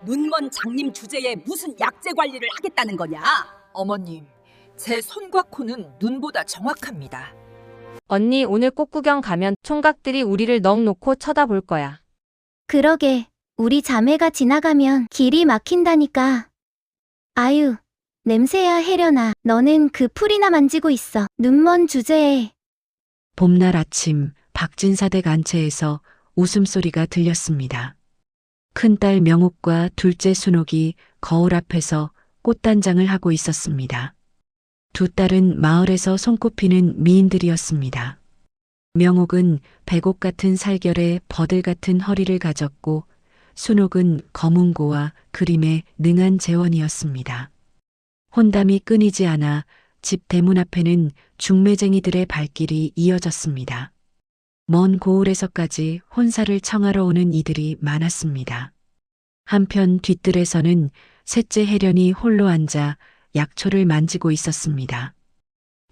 눈먼 장님 주제에 무슨 약재 관리를 하겠다는 거냐? 어머님, 제 손과 코는 눈보다 정확합니다. 언니 오늘 꽃구경 가면 총각들이 우리를 넋 놓고 쳐다볼 거야. 그러게, 우리 자매가 지나가면 길이 막힌다니까. 아유, 냄새야 혜련아, 너는 그 풀이나 만지고 있어. 눈먼 주제에. 봄날 아침 박진사댁 안채에서 웃음소리가 들렸습니다. 큰딸 명옥과 둘째 순옥이 거울 앞에서 꽃단장을 하고 있었습니다. 두 딸은 마을에서 손꼽히는 미인들이었습니다. 명옥은 백옥 같은 살결에 버들 같은 허리를 가졌고 순옥은 검은고와 그림에 능한 재원이었습니다. 혼담이 끊이지 않아 집 대문 앞에는 중매쟁이들의 발길이 이어졌습니다. 먼 고을에서까지 혼사를 청하러 오는 이들이 많았습니다. 한편 뒷뜰에서는 셋째 혜련이 홀로 앉아 약초를 만지고 있었습니다.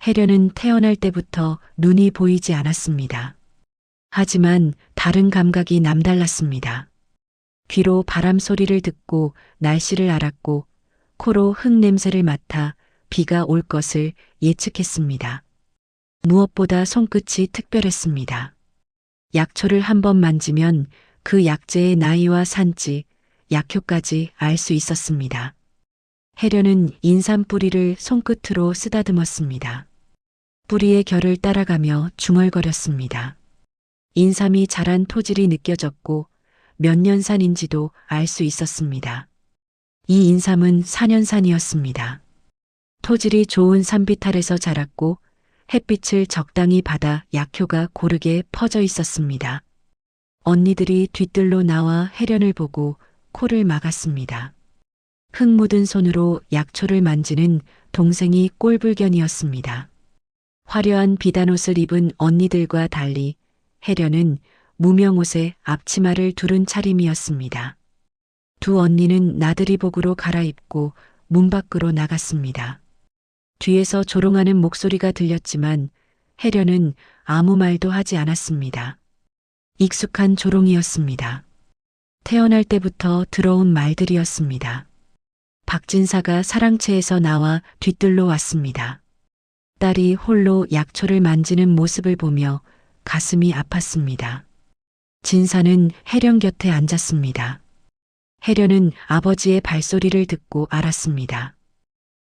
혜련은 태어날 때부터 눈이 보이지 않았습니다. 하지만 다른 감각이 남달랐습니다. 귀로 바람 소리를 듣고 날씨를 알았고 코로 흙 냄새를 맡아 비가 올 것을 예측했습니다. 무엇보다 손끝이 특별했습니다. 약초를 한번 만지면 그 약재의 나이와 산지, 약효까지 알 수 있었습니다. 혜련은 인삼 뿌리를 손끝으로 쓰다듬었습니다. 뿌리의 결을 따라가며 중얼거렸습니다. 인삼이 자란 토질이 느껴졌고 몇 년산인지도 알 수 있었습니다. 이 인삼은 4년산이었습니다. 토질이 좋은 산비탈에서 자랐고 햇빛을 적당히 받아 약효가 고르게 퍼져 있었습니다. 언니들이 뒤뜰로 나와 혜련을 보고 코를 막았습니다. 흙 묻은 손으로 약초를 만지는 동생이 꼴불견이었습니다. 화려한 비단옷을 입은 언니들과 달리 혜련은 무명옷에 앞치마를 두른 차림이었습니다. 두 언니는 나들이복으로 갈아입고 문 밖으로 나갔습니다. 뒤에서 조롱하는 목소리가 들렸지만 혜련은 아무 말도 하지 않았습니다. 익숙한 조롱이었습니다. 태어날 때부터 들어온 말들이었습니다. 박진사가 사랑채에서 나와 뒤뜰로 왔습니다. 딸이 홀로 약초를 만지는 모습을 보며 가슴이 아팠습니다. 진사는 혜련 곁에 앉았습니다. 혜련은 아버지의 발소리를 듣고 알았습니다.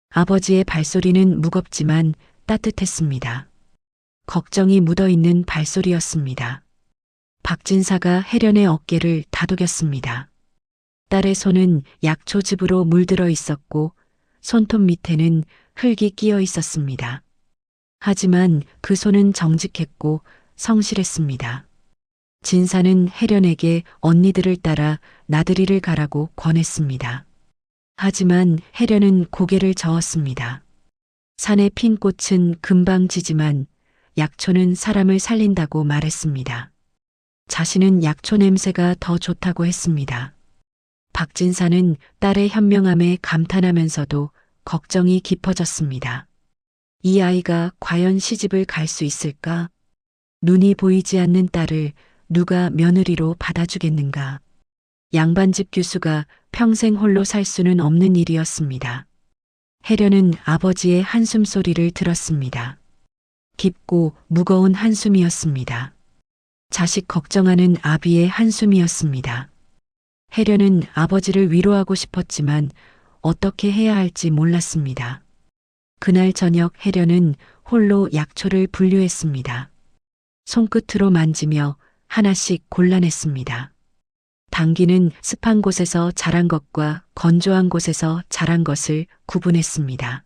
아버지의 발소리는 무겁지만 따뜻했습니다. 걱정이 묻어있는 발소리였습니다. 박진사가 혜련의 어깨를 다독였습니다. 딸의 손은 약초즙으로 물들어 있었고 손톱 밑에는 흙이 끼어 있었습니다. 하지만 그 손은 정직했고 성실했습니다. 진사는 혜련에게 언니들을 따라 나들이를 가라고 권했습니다. 하지만 혜련은 고개를 저었습니다. 산의 핀 꽃은 금방 지지만 약초는 사람을 살린다고 말했습니다. 자신은 약초 냄새가 더 좋다고 했습니다. 박진사는 딸의 현명함에 감탄하면서도 걱정이 깊어졌습니다. 이 아이가 과연 시집을 갈 수 있을까? 눈이 보이지 않는 딸을 누가 며느리로 받아주겠는가? 양반집 교수가 평생 홀로 살 수는 없는 일이었습니다. 혜련은 아버지의 한숨 소리를 들었습니다. 깊고 무거운 한숨이었습니다. 자식 걱정하는 아비의 한숨이었습니다. 혜련은 아버지를 위로하고 싶었지만 어떻게 해야 할지 몰랐습니다. 그날 저녁 혜련은 홀로 약초를 분류했습니다. 손끝으로 만지며 하나씩 골라냈습니다. 당귀는 습한 곳에서 자란 것과 건조한 곳에서 자란 것을 구분했습니다.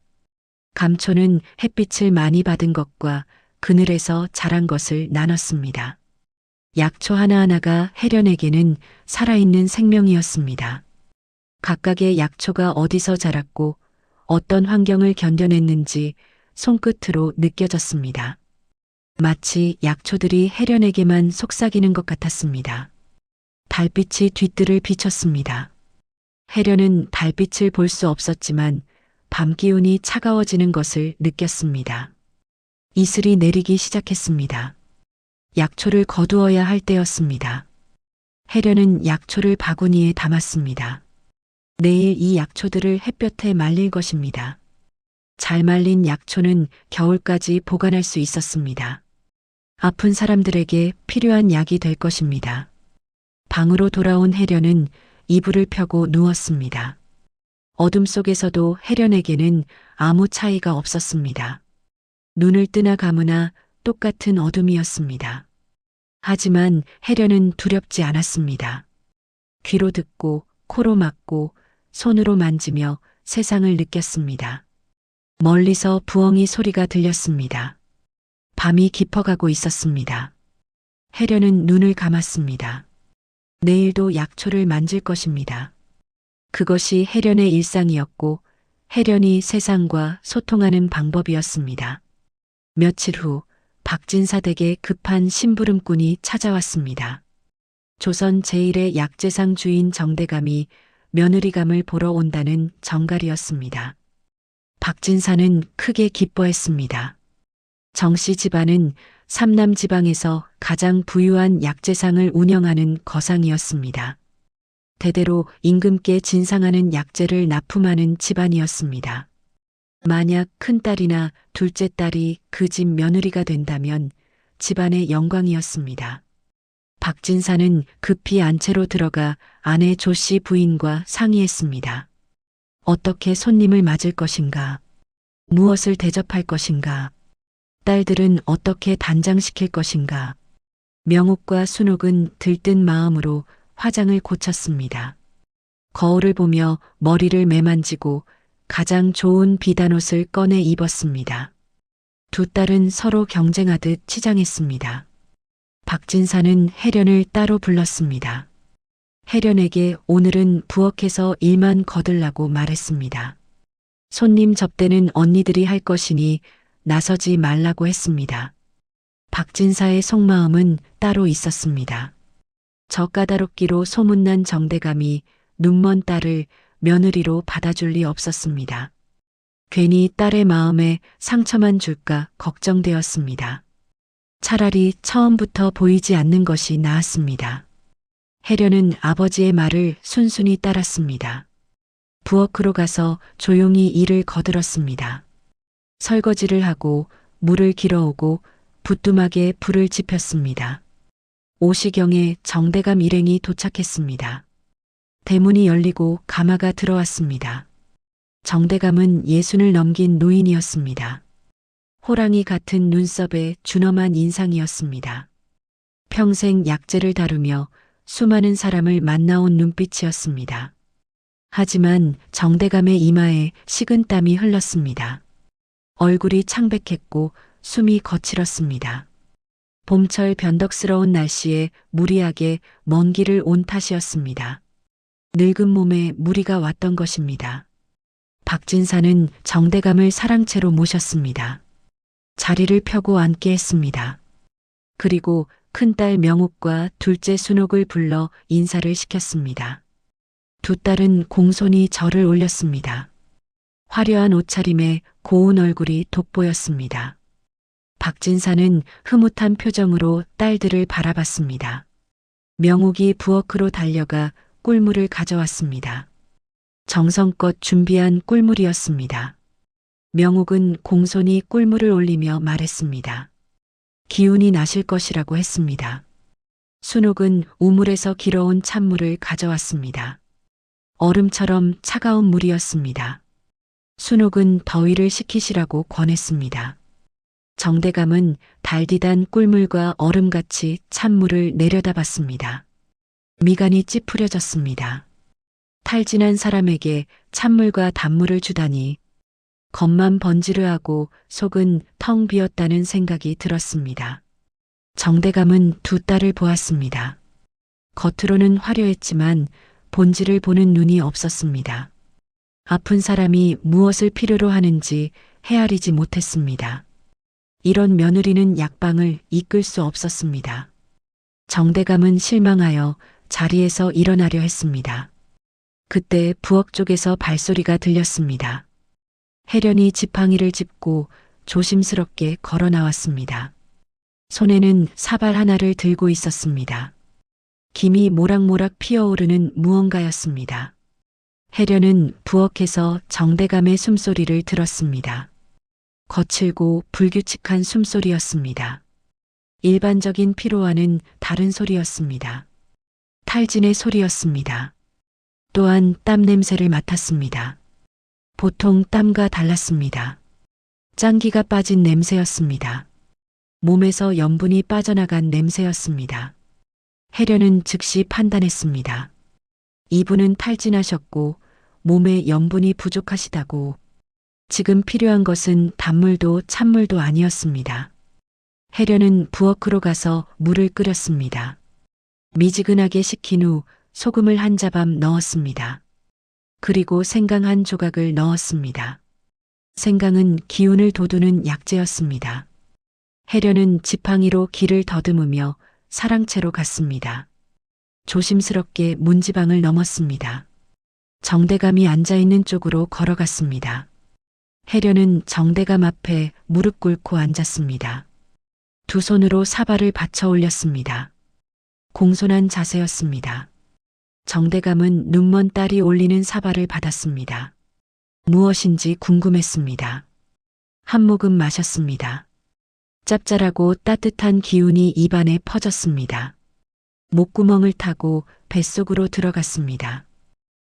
감초는 햇빛을 많이 받은 것과 그늘에서 자란 것을 나눴습니다. 약초 하나하나가 혜련에게는 살아있는 생명이었습니다. 각각의 약초가 어디서 자랐고 어떤 환경을 견뎌냈는지 손끝으로 느껴졌습니다. 마치 약초들이 혜련에게만 속삭이는 것 같았습니다. 달빛이 뒤뜰을 비췄습니다. 혜련은 달빛을 볼 수 없었지만 밤 기운이 차가워지는 것을 느꼈습니다. 이슬이 내리기 시작했습니다. 약초를 거두어야 할 때였습니다. 혜련은 약초를 바구니에 담았습니다. 내일 이 약초들을 햇볕에 말릴 것입니다. 잘 말린 약초는 겨울까지 보관할 수 있었습니다. 아픈 사람들에게 필요한 약이 될 것입니다. 방으로 돌아온 혜련은 이불을 펴고 누웠습니다. 어둠 속에서도 혜련에게는 아무 차이가 없었습니다. 눈을 뜨나 감으나 똑같은 어둠이었습니다. 하지만 혜련은 두렵지 않았습니다. 귀로 듣고 코로 맡고 손으로 만지며 세상을 느꼈습니다. 멀리서 부엉이 소리가 들렸습니다. 밤이 깊어가고 있었습니다. 혜련은 눈을 감았습니다. 내일도 약초를 만질 것입니다. 그것이 혜련의 일상이었고 혜련이 세상과 소통하는 방법이었습니다. 며칠 후 박진사 댁에 급한 심부름꾼이 찾아왔습니다. 조선 제1의 약재상 주인 정대감이 며느리감을 보러 온다는 정갈이었습니다. 박진사는 크게 기뻐했습니다. 정씨 집안은 삼남 지방에서 가장 부유한 약재상을 운영하는 거상이었습니다. 대대로 임금께 진상하는 약재를 납품하는 집안이었습니다. 만약 큰딸이나 둘째 딸이 그 집 며느리가 된다면 집안의 영광이었습니다. 박진사는 급히 안채로 들어가 아내 조씨 부인과 상의했습니다. 어떻게 손님을 맞을 것인가? 무엇을 대접할 것인가? 딸들은 어떻게 단장시킬 것인가? 명옥과 순옥은 들뜬 마음으로 화장을 고쳤습니다. 거울을 보며 머리를 매만지고 가장 좋은 비단옷을 꺼내 입었습니다. 두 딸은 서로 경쟁하듯 치장했습니다. 박진사는 혜련을 따로 불렀습니다. 혜련에게 오늘은 부엌에서 일만 거들라고 말했습니다. 손님 접대는 언니들이 할 것이니 나서지 말라고 했습니다. 박진사의 속마음은 따로 있었습니다. 저 까다롭기로 소문난 정대감이 눈먼 딸을 며느리로 받아줄 리 없었습니다. 괜히 딸의 마음에 상처만 줄까 걱정되었습니다. 차라리 처음부터 보이지 않는 것이 나았습니다. 혜련은 아버지의 말을 순순히 따랐습니다. 부엌으로 가서 조용히 일을 거들었습니다. 설거지를 하고 물을 길어오고 부뚜막에 불을 지폈습니다. 5시경에 정대감 일행이 도착했습니다. 대문이 열리고 가마가 들어왔습니다. 정대감은 60을 넘긴 노인이었습니다. 호랑이 같은 눈썹에 준엄한 인상이었습니다. 평생 약재를 다루며 수많은 사람을 만나온 눈빛이었습니다. 하지만 정대감의 이마에 식은땀이 흘렀습니다. 얼굴이 창백했고 숨이 거칠었습니다. 봄철 변덕스러운 날씨에 무리하게 먼 길을 온 탓이었습니다. 늙은 몸에 무리가 왔던 것입니다. 박진사는 정대감을 사랑채로 모셨습니다. 자리를 펴고 앉게 했습니다. 그리고 큰딸 명옥과 둘째 순옥을 불러 인사를 시켰습니다. 두 딸은 공손히 절을 올렸습니다. 화려한 옷차림에 고운 얼굴이 돋보였습니다. 박진사는 흐뭇한 표정으로 딸들을 바라봤습니다. 명옥이 부엌으로 달려가 꿀물을 가져왔습니다. 정성껏 준비한 꿀물이었습니다. 명옥은 공손히 꿀물을 올리며 말했습니다. 기운이 나실 것이라고 했습니다. 순옥은 우물에서 길어온 찬물을 가져왔습니다. 얼음처럼 차가운 물이었습니다. 순옥은 더위를 식히시라고 권했습니다. 정대감은 달디단 꿀물과 얼음같이 찬물을 내려다봤습니다. 미간이 찌푸려졌습니다. 탈진한 사람에게 찬물과 단물을 주다니 겉만 번지르하고 속은 텅 비었다는 생각이 들었습니다. 정대감은 두 딸을 보았습니다. 겉으로는 화려했지만 본질을 보는 눈이 없었습니다. 아픈 사람이 무엇을 필요로 하는지 헤아리지 못했습니다. 이런 며느리는 약방을 이끌 수 없었습니다. 정대감은 실망하여 자리에서 일어나려 했습니다. 그때 부엌 쪽에서 발소리가 들렸습니다. 혜련이 지팡이를 짚고 조심스럽게 걸어 나왔습니다. 손에는 사발 하나를 들고 있었습니다. 김이 모락모락 피어오르는 무언가였습니다. 혜련은 부엌에서 정대감의 숨소리를 들었습니다. 거칠고 불규칙한 숨소리였습니다. 일반적인 피로와는 다른 소리였습니다. 탈진의 소리였습니다. 또한 땀 냄새를 맡았습니다. 보통 땀과 달랐습니다. 짱기가 빠진 냄새였습니다. 몸에서 염분이 빠져나간 냄새였습니다. 혜련은 즉시 판단했습니다. 이분은 탈진하셨고 몸에 염분이 부족하시다고. 지금 필요한 것은 단물도 찬물도 아니었습니다. 혜련은 부엌으로 가서 물을 끓였습니다. 미지근하게 식힌 후 소금을 한 자밤 넣었습니다. 그리고 생강 한 조각을 넣었습니다. 생강은 기운을 돋우는 약재였습니다. 혜련은 지팡이로 길을 더듬으며 사랑채로 갔습니다. 조심스럽게 문지방을 넘었습니다. 정대감이 앉아있는 쪽으로 걸어갔습니다. 혜련은 정대감 앞에 무릎 꿇고 앉았습니다. 두 손으로 사발을 받쳐 올렸습니다. 공손한 자세였습니다. 정대감은 눈먼 딸이 올리는 사발을 받았습니다. 무엇인지 궁금했습니다. 한 모금 마셨습니다. 짭짤하고 따뜻한 기운이 입안에 퍼졌습니다. 목구멍을 타고 뱃속으로 들어갔습니다.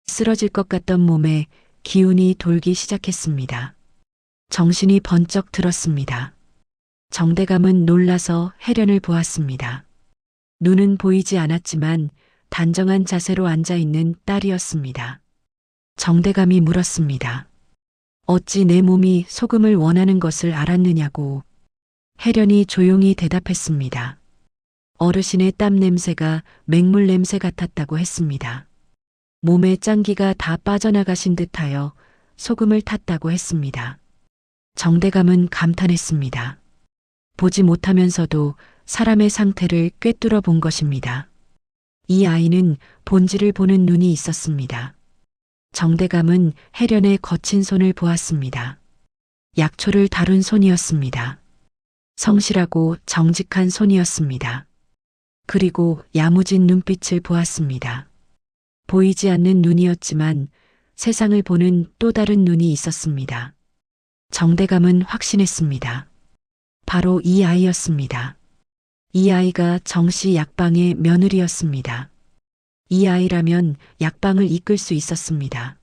쓰러질 것 같던 몸에 기운이 돌기 시작했습니다. 정신이 번쩍 들었습니다. 정대감은 놀라서 혜련을 보았습니다. 눈은 보이지 않았지만 단정한 자세로 앉아있는 딸이었습니다. 정대감이 물었습니다. 어찌 내 몸이 소금을 원하는 것을 알았느냐고. 혜련이 조용히 대답했습니다. 어르신의 땀 냄새가 맹물 냄새 같았다고 했습니다. 몸에 짱기가 다 빠져나가신 듯하여 소금을 탔다고 했습니다. 정대감은 감탄했습니다. 보지 못하면서도 사람의 상태를 꿰뚫어 본 것입니다. 이 아이는 본질을 보는 눈이 있었습니다. 정대감은 혜련의 거친 손을 보았습니다. 약초를 다룬 손이었습니다. 성실하고 정직한 손이었습니다. 그리고 야무진 눈빛을 보았습니다. 보이지 않는 눈이었지만 세상을 보는 또 다른 눈이 있었습니다. 정대감은 확신했습니다. 바로 이 아이였습니다. 이 아이가 정씨 약방의 며느리였습니다. 이 아이라면 약방을 이끌 수 있었습니다.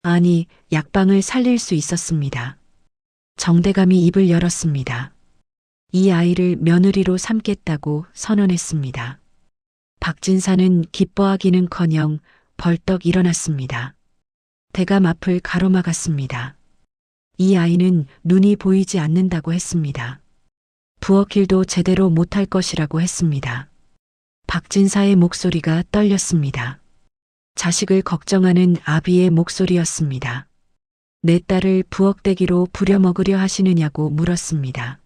아니, 약방을 살릴 수 있었습니다. 정대감이 입을 열었습니다. 이 아이를 며느리로 삼겠다고 선언했습니다. 박진사는 기뻐하기는커녕 벌떡 일어났습니다. 대감 앞을 가로막았습니다. 이 아이는 눈이 보이지 않는다고 했습니다. 부엌일도 제대로 못할 것이라고 했습니다. 박진사의 목소리가 떨렸습니다. 자식을 걱정하는 아비의 목소리였습니다. 내 딸을 부엌대기로 부려먹으려 하시느냐고 물었습니다.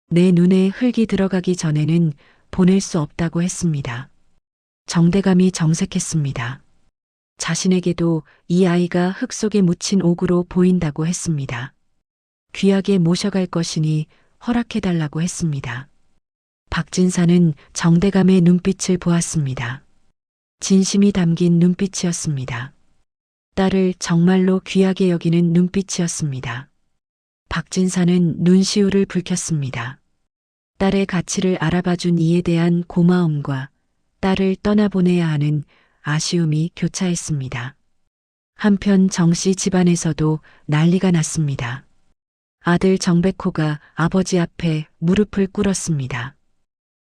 내 눈에 흙이 들어가기 전에는 보낼 수 없다고 했습니다. 정대감이 정색했습니다. 자신에게도 이 아이가 흙 속에 묻힌 옥으로 보인다고 했습니다. 귀하게 모셔갈 것이니 허락해달라고 했습니다. 박진사는 정대감의 눈빛을 보았습니다. 진심이 담긴 눈빛이었습니다. 딸을 정말로 귀하게 여기는 눈빛이었습니다. 박진사는 눈시울을 붉혔습니다. 딸의 가치를 알아봐준 이에 대한 고마움과 딸을 떠나보내야 하는 아쉬움이 교차했습니다. 한편 정씨 집안에서도 난리가 났습니다. 아들 정백호가 아버지 앞에 무릎을 꿇었습니다.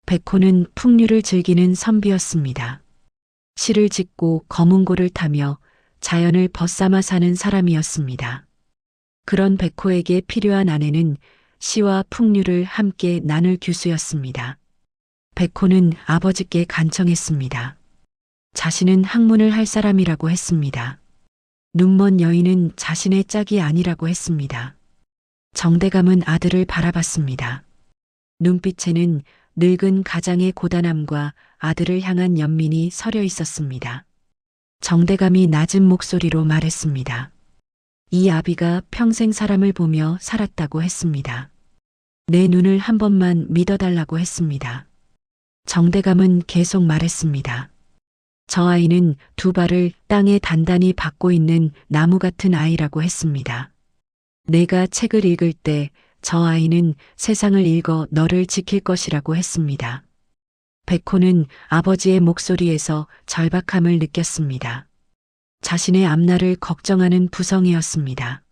백호는 풍류를 즐기는 선비였습니다. 시를 짓고 거문고를 타며 자연을 벗삼아 사는 사람이었습니다. 그런 백호에게 필요한 아내는 시와 풍류를 함께 나눌 규수였습니다. 백호는 아버지께 간청했습니다. 자신은 학문을 할 사람이라고 했습니다. 눈먼 여인은 자신의 짝이 아니라고 했습니다. 정대감은 아들을 바라봤습니다. 눈빛에는 늙은 가장의 고단함과 아들을 향한 연민이 서려 있었습니다. 정대감이 낮은 목소리로 말했습니다. 이 아비가 평생 사람을 보며 살았다고 했습니다. 내 눈을 한 번만 믿어달라고 했습니다. 정대감은 계속 말했습니다. 저 아이는 두 발을 땅에 단단히 박고 있는 나무 같은 아이라고 했습니다. 내가 책을 읽을 때 저 아이는 세상을 읽어 너를 지킬 것이라고 했습니다. 백호는 아버지의 목소리에서 절박함을 느꼈습니다. 자신의 앞날을 걱정하는 부성이었습니다.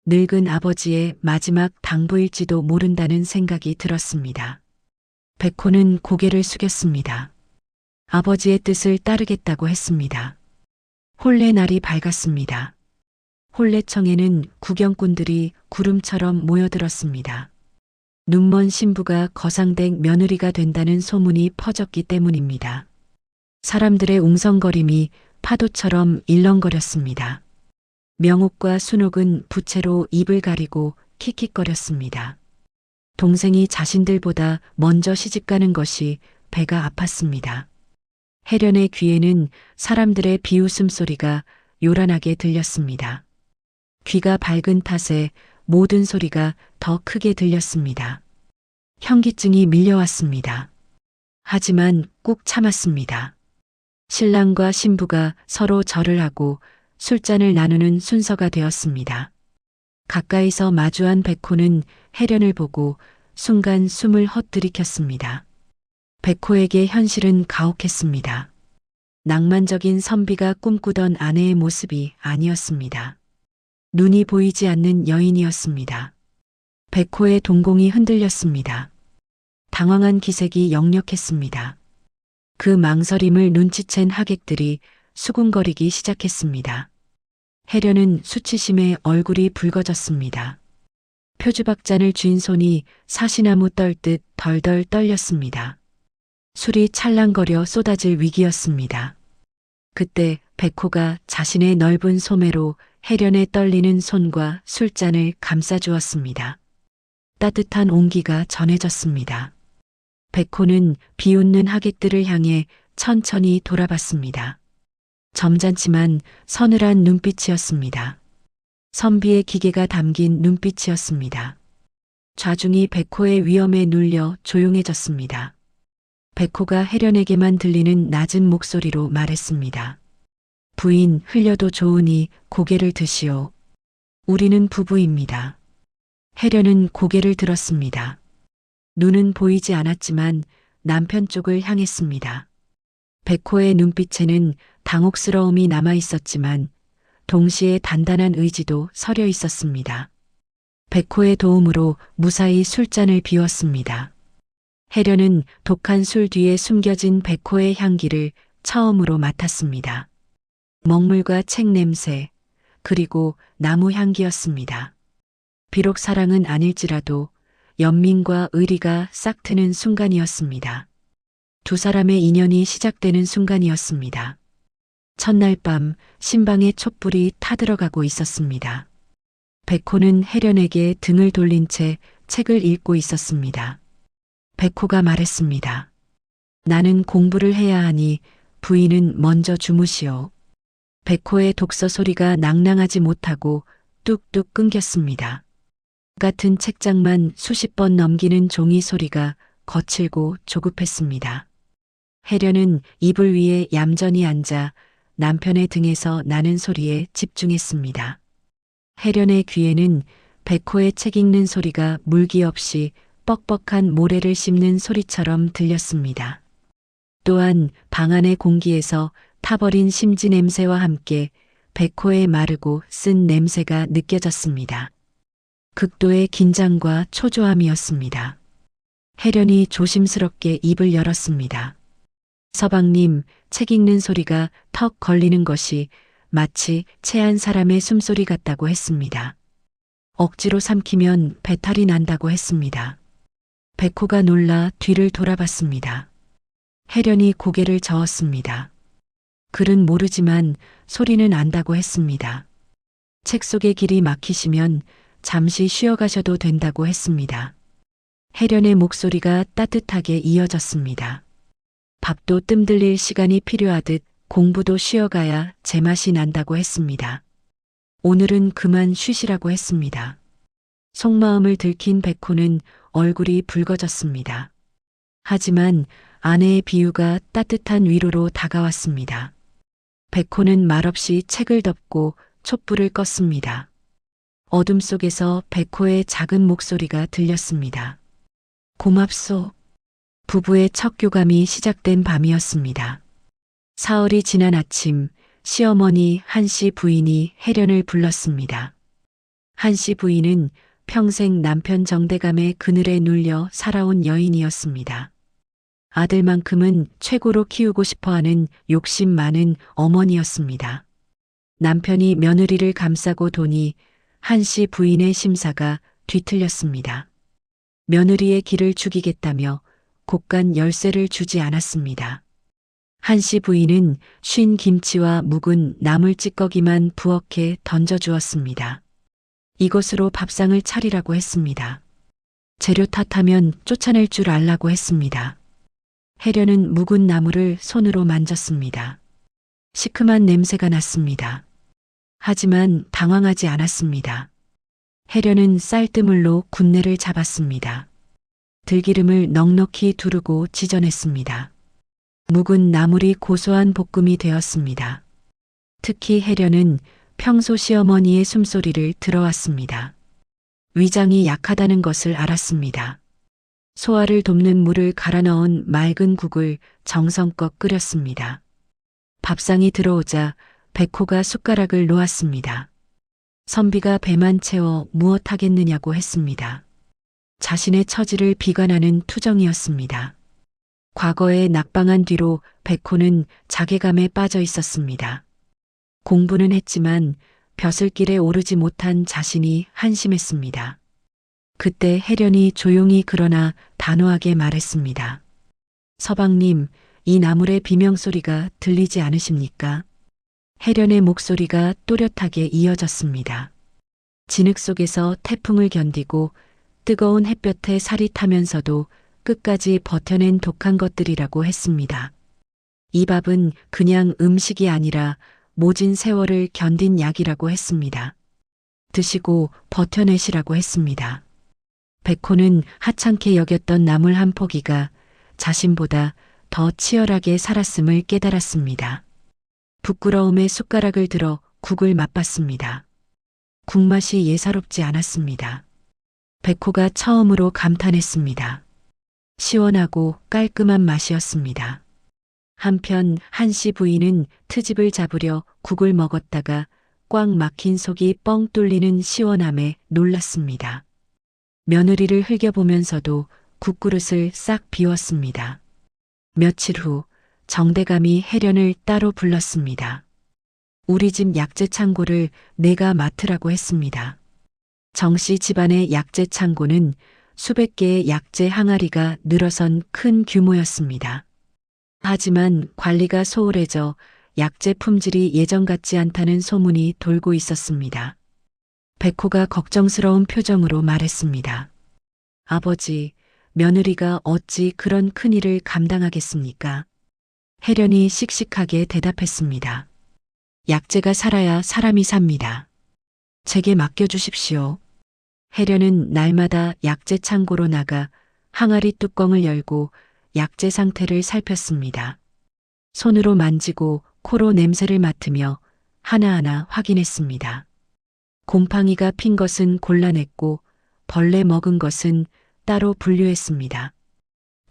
늙은 아버지의 마지막 당부일지도 모른다는 생각이 들었습니다. 백호는 고개를 숙였습니다. 아버지의 뜻을 따르겠다고 했습니다. 혼례 날이 밝았습니다. 혼례청에는 구경꾼들이 구름처럼 모여들었습니다. 눈먼 신부가 거상댁 며느리가 된다는 소문이 퍼졌기 때문입니다. 사람들의 웅성거림이 파도처럼 일렁거렸습니다. 명옥과 순옥은 부채로 입을 가리고 킥킥거렸습니다. 동생이 자신들보다 먼저 시집가는 것이 배가 아팠습니다. 혜련의 귀에는 사람들의 비웃음 소리가 요란하게 들렸습니다. 귀가 밝은 탓에 모든 소리가 더 크게 들렸습니다. 현기증이 밀려왔습니다. 하지만 꾹 참았습니다. 신랑과 신부가 서로 절을 하고 술잔을 나누는 순서가 되었습니다. 가까이서 마주한 백호는 혜련을 보고 순간 숨을 헛들이켰습니다. 백호에게 현실은 가혹했습니다. 낭만적인 선비가 꿈꾸던 아내의 모습이 아니었습니다. 눈이 보이지 않는 여인이었습니다. 백호의 동공이 흔들렸습니다. 당황한 기색이 역력했습니다. 그 망설임을 눈치챈 하객들이 수군거리기 시작했습니다. 혜련은 수치심에 얼굴이 붉어졌습니다. 표주박잔을 쥔 손이 사시나무 떨듯 덜덜 떨렸습니다. 술이 찰랑거려 쏟아질 위기였습니다. 그때 백호가 자신의 넓은 소매로 혜련의 떨리는 손과 술잔을 감싸주었습니다. 따뜻한 온기가 전해졌습니다. 백호는 비웃는 하객들을 향해 천천히 돌아봤습니다. 점잖지만 서늘한 눈빛이었습니다. 선비의 기계가 담긴 눈빛이었습니다. 좌중이 백호의 위엄에 눌려 조용해졌습니다. 백호가 혜련에게만 들리는 낮은 목소리로 말했습니다. 부인, 흘려도 좋으니 고개를 드시오. 우리는 부부입니다. 혜련은 고개를 들었습니다. 눈은 보이지 않았지만 남편 쪽을 향했습니다. 백호의 눈빛에는 당혹스러움이 남아 있었지만 동시에 단단한 의지도 서려 있었습니다. 백호의 도움으로 무사히 술잔을 비웠습니다. 혜련은 독한 술 뒤에 숨겨진 백호의 향기를 처음으로 맡았습니다. 먹물과 책 냄새, 그리고 나무 향기였습니다. 비록 사랑은 아닐지라도 연민과 의리가 싹 트는 순간이었습니다. 두 사람의 인연이 시작되는 순간이었습니다. 첫날 밤 신방의 촛불이 타들어가고 있었습니다. 백호는 혜련에게 등을 돌린 채 책을 읽고 있었습니다. 백호가 말했습니다. 나는 공부를 해야 하니 부인은 먼저 주무시오. 백호의 독서 소리가 낭낭하지 못하고 뚝뚝 끊겼습니다. 같은 책장만 수십 번 넘기는 종이 소리가 거칠고 조급했습니다. 혜련은 이불 위에 얌전히 앉아 남편의 등에서 나는 소리에 집중했습니다. 혜련의 귀에는 백호의 책 읽는 소리가 물기 없이 뻑뻑한 모래를 씹는 소리처럼 들렸습니다. 또한 방 안의 공기에서 타버린 심지 냄새와 함께 백호의 마르고 쓴 냄새가 느껴졌습니다. 극도의 긴장과 초조함이었습니다. 혜련이 조심스럽게 입을 열었습니다. 서방님, 책 읽는 소리가 턱 걸리는 것이 마치 체한 사람의 숨소리 같다고 했습니다. 억지로 삼키면 배탈이 난다고 했습니다. 백호가 놀라 뒤를 돌아봤습니다. 혜련이 고개를 저었습니다. 글은 모르지만 소리는 안다고 했습니다. 책 속의 길이 막히시면 잠시 쉬어가셔도 된다고 했습니다. 혜련의 목소리가 따뜻하게 이어졌습니다. 밥도 뜸들일 시간이 필요하듯 공부도 쉬어가야 제맛이 난다고 했습니다. 오늘은 그만 쉬시라고 했습니다. 속마음을 들킨 백호는 얼굴이 붉어졌습니다. 하지만 아내의 비유가 따뜻한 위로로 다가왔습니다. 백호는 말없이 책을 덮고 촛불을 껐습니다. 어둠 속에서 백호의 작은 목소리가 들렸습니다. 고맙소. 부부의 첫 교감이 시작된 밤이었습니다. 사흘이 지난 아침, 시어머니 한씨 부인이 혜련을 불렀습니다. 한씨 부인은 평생 남편 정대감의 그늘에 눌려 살아온 여인이었습니다. 아들만큼은 최고로 키우고 싶어하는 욕심 많은 어머니였습니다. 남편이 며느리를 감싸고 도니 한씨 부인의 심사가 뒤틀렸습니다. 며느리의 길을 죽이겠다며 곡간 열쇠를 주지 않았습니다. 한씨 부인은 쉰 김치와 묵은 나물 찌꺼기만 부엌에 던져주었습니다. 이것으로 밥상을 차리라고 했습니다. 재료 탓하면 쫓아낼 줄 알라고 했습니다. 혜련은 묵은 나물을 손으로 만졌습니다. 시큼한 냄새가 났습니다. 하지만 당황하지 않았습니다. 혜련은 쌀뜨물로 군내를 잡았습니다. 들기름을 넉넉히 두르고 지져냈습니다. 묵은 나물이 고소한 볶음이 되었습니다. 특히 혜련은 평소 시어머니의 숨소리를 들어왔습니다. 위장이 약하다는 것을 알았습니다. 소화를 돕는 물을 갈아 넣은 맑은 국을 정성껏 끓였습니다. 밥상이 들어오자 백호가 숟가락을 놓았습니다. 선비가 배만 채워 무엇 하겠느냐고 했습니다. 자신의 처지를 비관하는 투정이었습니다. 과거의 낙방한 뒤로 백호는 자괴감에 빠져 있었습니다. 공부는 했지만 벼슬길에 오르지 못한 자신이 한심했습니다. 그때 혜련이 조용히 그러나 단호하게 말했습니다. 서방님, 이 나물의 비명소리가 들리지 않으십니까? 혜련의 목소리가 또렷하게 이어졌습니다. 진흙 속에서 태풍을 견디고 뜨거운 햇볕에 살이 타면서도 끝까지 버텨낸 독한 것들이라고 했습니다. 이 밥은 그냥 음식이 아니라 모진 세월을 견딘 약이라고 했습니다. 드시고 버텨내시라고 했습니다. 백호는 하찮게 여겼던 나물 한 포기가 자신보다 더 치열하게 살았음을 깨달았습니다. 부끄러움에 숟가락을 들어 국을 맛봤습니다. 국맛이 예사롭지 않았습니다. 백호가 처음으로 감탄했습니다. 시원하고 깔끔한 맛이었습니다. 한편 한씨 부인은 트집을 잡으려 국을 먹었다가 꽉 막힌 속이 뻥 뚫리는 시원함에 놀랐습니다. 며느리를 흘겨보면서도 국그릇을 싹 비웠습니다. 며칠 후 정대감이 혜련을 따로 불렀습니다. 우리 집 약재 창고를 내가 맡으라고 했습니다. 정씨 집안의 약재 창고는 수백 개의 약재 항아리가 늘어선 큰 규모였습니다. 하지만 관리가 소홀해져 약재 품질이 예전 같지 않다는 소문이 돌고 있었습니다. 백호가 걱정스러운 표정으로 말했습니다. 아버지, 며느리가 어찌 그런 큰일을 감당하겠습니까? 혜련이 씩씩하게 대답했습니다. 약재가 살아야 사람이 삽니다. 제게 맡겨주십시오. 혜련은 날마다 약재 창고로 나가 항아리 뚜껑을 열고 약재 상태를 살폈습니다. 손으로 만지고 코로 냄새를 맡으며 하나하나 확인했습니다. 곰팡이가 핀 것은 골라냈고 벌레 먹은 것은 따로 분류했습니다.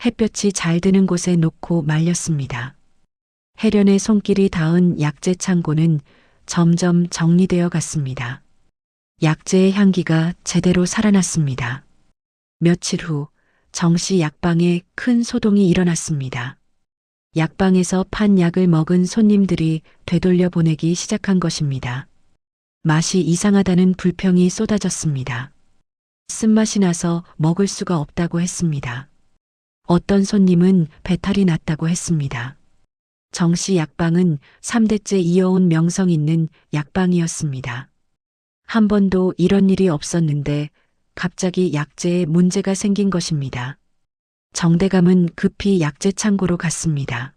햇볕이 잘 드는 곳에 놓고 말렸습니다. 혜련의 손길이 닿은 약재 창고는 점점 정리되어 갔습니다. 약재의 향기가 제대로 살아났습니다. 며칠 후 정씨 약방에 큰 소동이 일어났습니다. 약방에서 판 약을 먹은 손님들이 되돌려 보내기 시작한 것입니다. 맛이 이상하다는 불평이 쏟아졌습니다. 쓴맛이 나서 먹을 수가 없다고 했습니다. 어떤 손님은 배탈이 났다고 했습니다. 정씨 약방은 3대째 이어온 명성 있는 약방이었습니다. 한 번도 이런 일이 없었는데 갑자기 약재에 문제가 생긴 것입니다. 정대감은 급히 약재 창고로 갔습니다.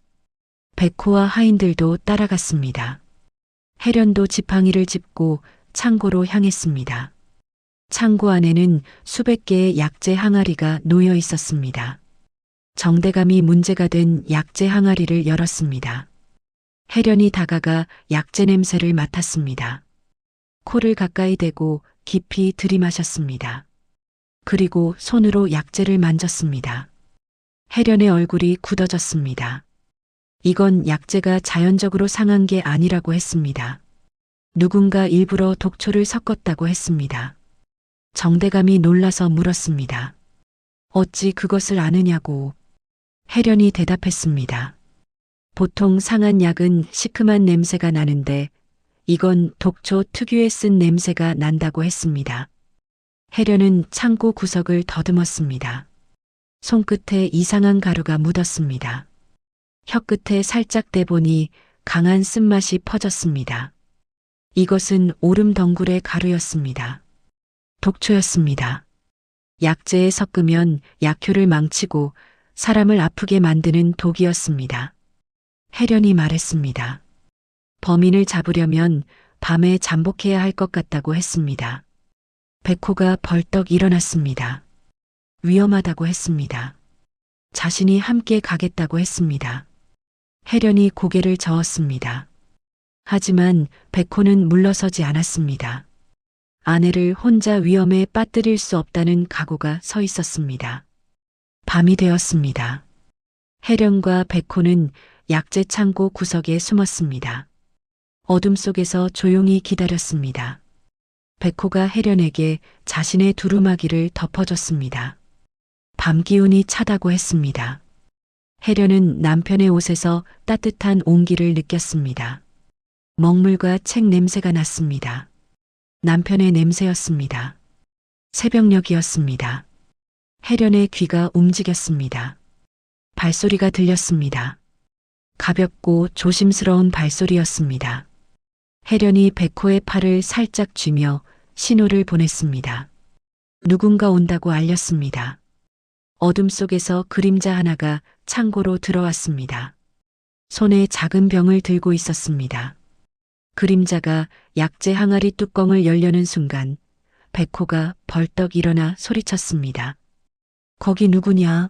백호와 하인들도 따라갔습니다. 혜련도 지팡이를 짚고 창고로 향했습니다. 창고 안에는 수백 개의 약재 항아리가 놓여 있었습니다. 정대감이 문제가 된 약재 항아리를 열었습니다. 혜련이 다가가 약재 냄새를 맡았습니다. 코를 가까이 대고 깊이 들이마셨습니다. 그리고 손으로 약재를 만졌습니다. 혜련의 얼굴이 굳어졌습니다. 이건 약재가 자연적으로 상한 게 아니라고 했습니다. 누군가 일부러 독초를 섞었다고 했습니다. 정대감이 놀라서 물었습니다. 어찌 그것을 아느냐고. 혜련이 대답했습니다. 보통 상한 약은 시큼한 냄새가 나는데 이건 독초 특유의 쓴 냄새가 난다고 했습니다. 혜련은 창고 구석을 더듬었습니다. 손끝에 이상한 가루가 묻었습니다. 혀끝에 살짝 대보니 강한 쓴맛이 퍼졌습니다. 이것은 오름덩굴의 가루였습니다. 독초였습니다. 약재에 섞으면 약효를 망치고 사람을 아프게 만드는 독이었습니다. 혜련이 말했습니다. 범인을 잡으려면 밤에 잠복해야 할 것 같다고 했습니다. 백호가 벌떡 일어났습니다. 위험하다고 했습니다. 자신이 함께 가겠다고 했습니다. 혜련이 고개를 저었습니다. 하지만 백호는 물러서지 않았습니다. 아내를 혼자 위험에 빠뜨릴 수 없다는 각오가 서 있었습니다. 밤이 되었습니다. 혜련과 백호는 약재 창고 구석에 숨었습니다. 어둠 속에서 조용히 기다렸습니다. 백호가 혜련에게 자신의 두루마기를 덮어줬습니다. 밤 기운이 차다고 했습니다. 혜련은 남편의 옷에서 따뜻한 온기를 느꼈습니다. 먹물과 책 냄새가 났습니다. 남편의 냄새였습니다. 새벽녘이었습니다. 혜련의 귀가 움직였습니다. 발소리가 들렸습니다. 가볍고 조심스러운 발소리였습니다. 혜련이 백호의 팔을 살짝 쥐며 신호를 보냈습니다. 누군가 온다고 알렸습니다. 어둠 속에서 그림자 하나가 창고로 들어왔습니다. 손에 작은 병을 들고 있었습니다. 그림자가 약재 항아리 뚜껑을 열려는 순간 백호가 벌떡 일어나 소리쳤습니다. 거기 누구냐?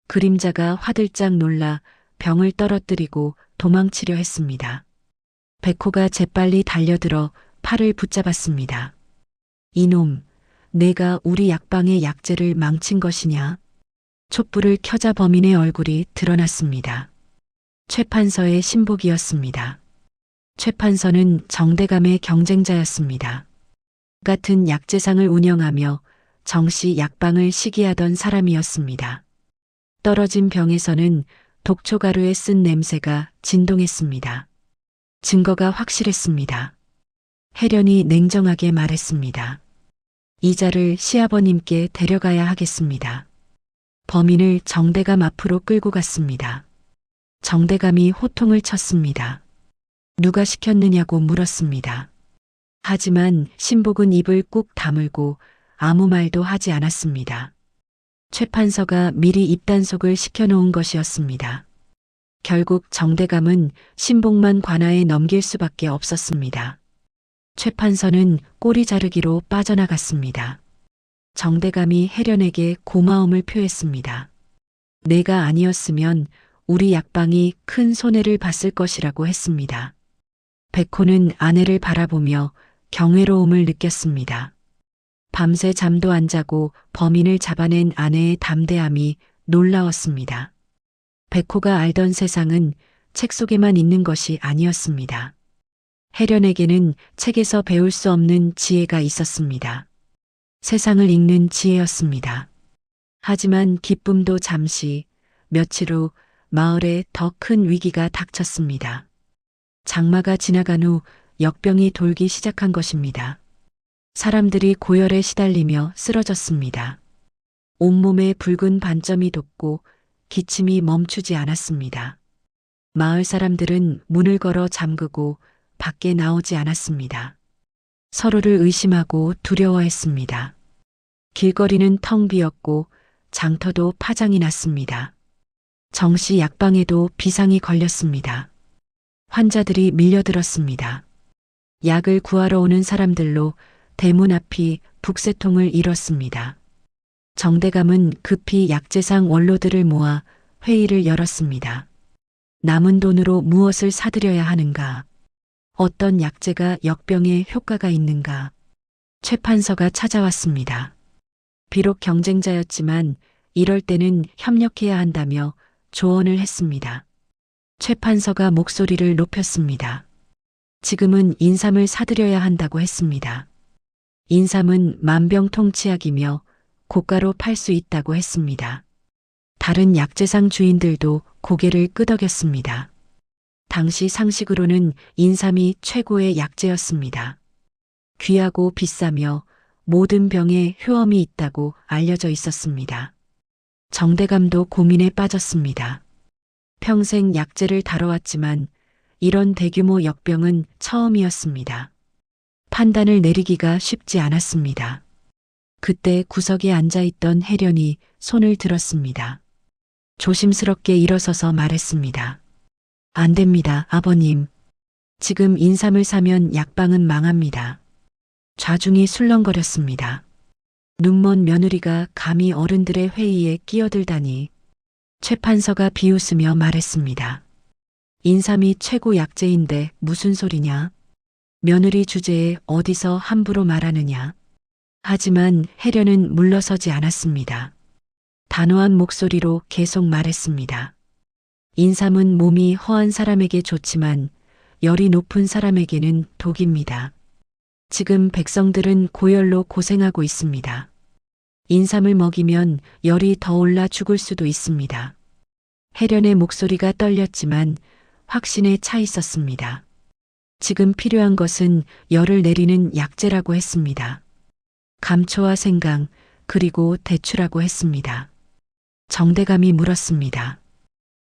그림자가 화들짝 놀라 병을 떨어뜨리고 도망치려 했습니다. 백호가 재빨리 달려들어 팔을 붙잡았습니다. 이놈, 내가 우리 약방의 약재를 망친 것이냐? 촛불을 켜자 범인의 얼굴이 드러났습니다. 최판서의 신복이었습니다. 최판서는 정대감의 경쟁자였습니다. 같은 약재상을 운영하며 정시 약방을 시기하던 사람이었습니다. 떨어진 병에서는 독초가루에 쓴 냄새가 진동했습니다. 증거가 확실했습니다. 혜련이 냉정하게 말했습니다. 이자를 시아버님께 데려가야 하겠습니다. 범인을 정대감 앞으로 끌고 갔습니다. 정대감이 호통을 쳤습니다. 누가 시켰느냐고 물었습니다. 하지만 신복은 입을 꾹 다물고 아무 말도 하지 않았습니다. 최판서가 미리 입단속을 시켜놓은 것이었습니다. 결국 정대감은 신복만 관아에 넘길 수밖에 없었습니다. 최판서는 꼬리 자르기로 빠져나갔습니다. 정대감이 혜련에게 고마움을 표했습니다. 내가 아니었으면 우리 약방이 큰 손해를 봤을 것이라고 했습니다. 백호는 아내를 바라보며 경외로움을 느꼈습니다. 밤새 잠도 안 자고 범인을 잡아낸 아내의 담대함이 놀라웠습니다. 백호가 알던 세상은 책 속에만 있는 것이 아니었습니다. 혜련에게는 책에서 배울 수 없는 지혜가 있었습니다. 세상을 읽는 지혜였습니다. 하지만 기쁨도 잠시, 며칠 후 마을에 더 큰 위기가 닥쳤습니다. 장마가 지나간 후 역병이 돌기 시작한 것입니다. 사람들이 고열에 시달리며 쓰러졌습니다. 온몸에 붉은 반점이 돋고 기침이 멈추지 않았습니다. 마을 사람들은 문을 걸어 잠그고 밖에 나오지 않았습니다. 서로를 의심하고 두려워했습니다. 길거리는 텅 비었고 장터도 파장이 났습니다. 정시 약방에도 비상이 걸렸습니다. 환자들이 밀려들었습니다. 약을 구하러 오는 사람들로 대문 앞이 북새통을 이뤘습니다. 정대감은 급히 약재상 원로들을 모아 회의를 열었습니다. 남은 돈으로 무엇을 사들여야 하는가? 어떤 약재가 역병에 효과가 있는가? 최 판서가 찾아왔습니다. 비록 경쟁자였지만 이럴 때는 협력해야 한다며 조언을 했습니다. 최 판서가 목소리를 높였습니다. 지금은 인삼을 사들여야 한다고 했습니다. 인삼은 만병통치약이며 고가로 팔 수 있다고 했습니다. 다른 약재상 주인들도 고개를 끄덕였습니다. 당시 상식으로는 인삼이 최고의 약재였습니다. 귀하고 비싸며 모든 병에 효험이 있다고 알려져 있었습니다. 정대감도 고민에 빠졌습니다. 평생 약재를 다뤄왔지만 이런 대규모 역병은 처음이었습니다. 판단을 내리기가 쉽지 않았습니다. 그때 구석에 앉아있던 혜련이 손을 들었습니다. 조심스럽게 일어서서 말했습니다. 안 됩니다, 아버님. 지금 인삼을 사면 약방은 망합니다. 좌중이 술렁거렸습니다. 눈먼 며느리가 감히 어른들의 회의에 끼어들다니. 최 판서가 비웃으며 말했습니다. 인삼이 최고 약재인데 무슨 소리냐? 며느리 주제에 어디서 함부로 말하느냐? 하지만 혜련은 물러서지 않았습니다. 단호한 목소리로 계속 말했습니다. 인삼은 몸이 허한 사람에게 좋지만 열이 높은 사람에게는 독입니다. 지금 백성들은 고열로 고생하고 있습니다. 인삼을 먹이면 열이 더 올라 죽을 수도 있습니다. 혜련의 목소리가 떨렸지만 확신에 차 있었습니다. 지금 필요한 것은 열을 내리는 약재라고 했습니다. 감초와 생강, 그리고 대추라고 했습니다. 정대감이 물었습니다.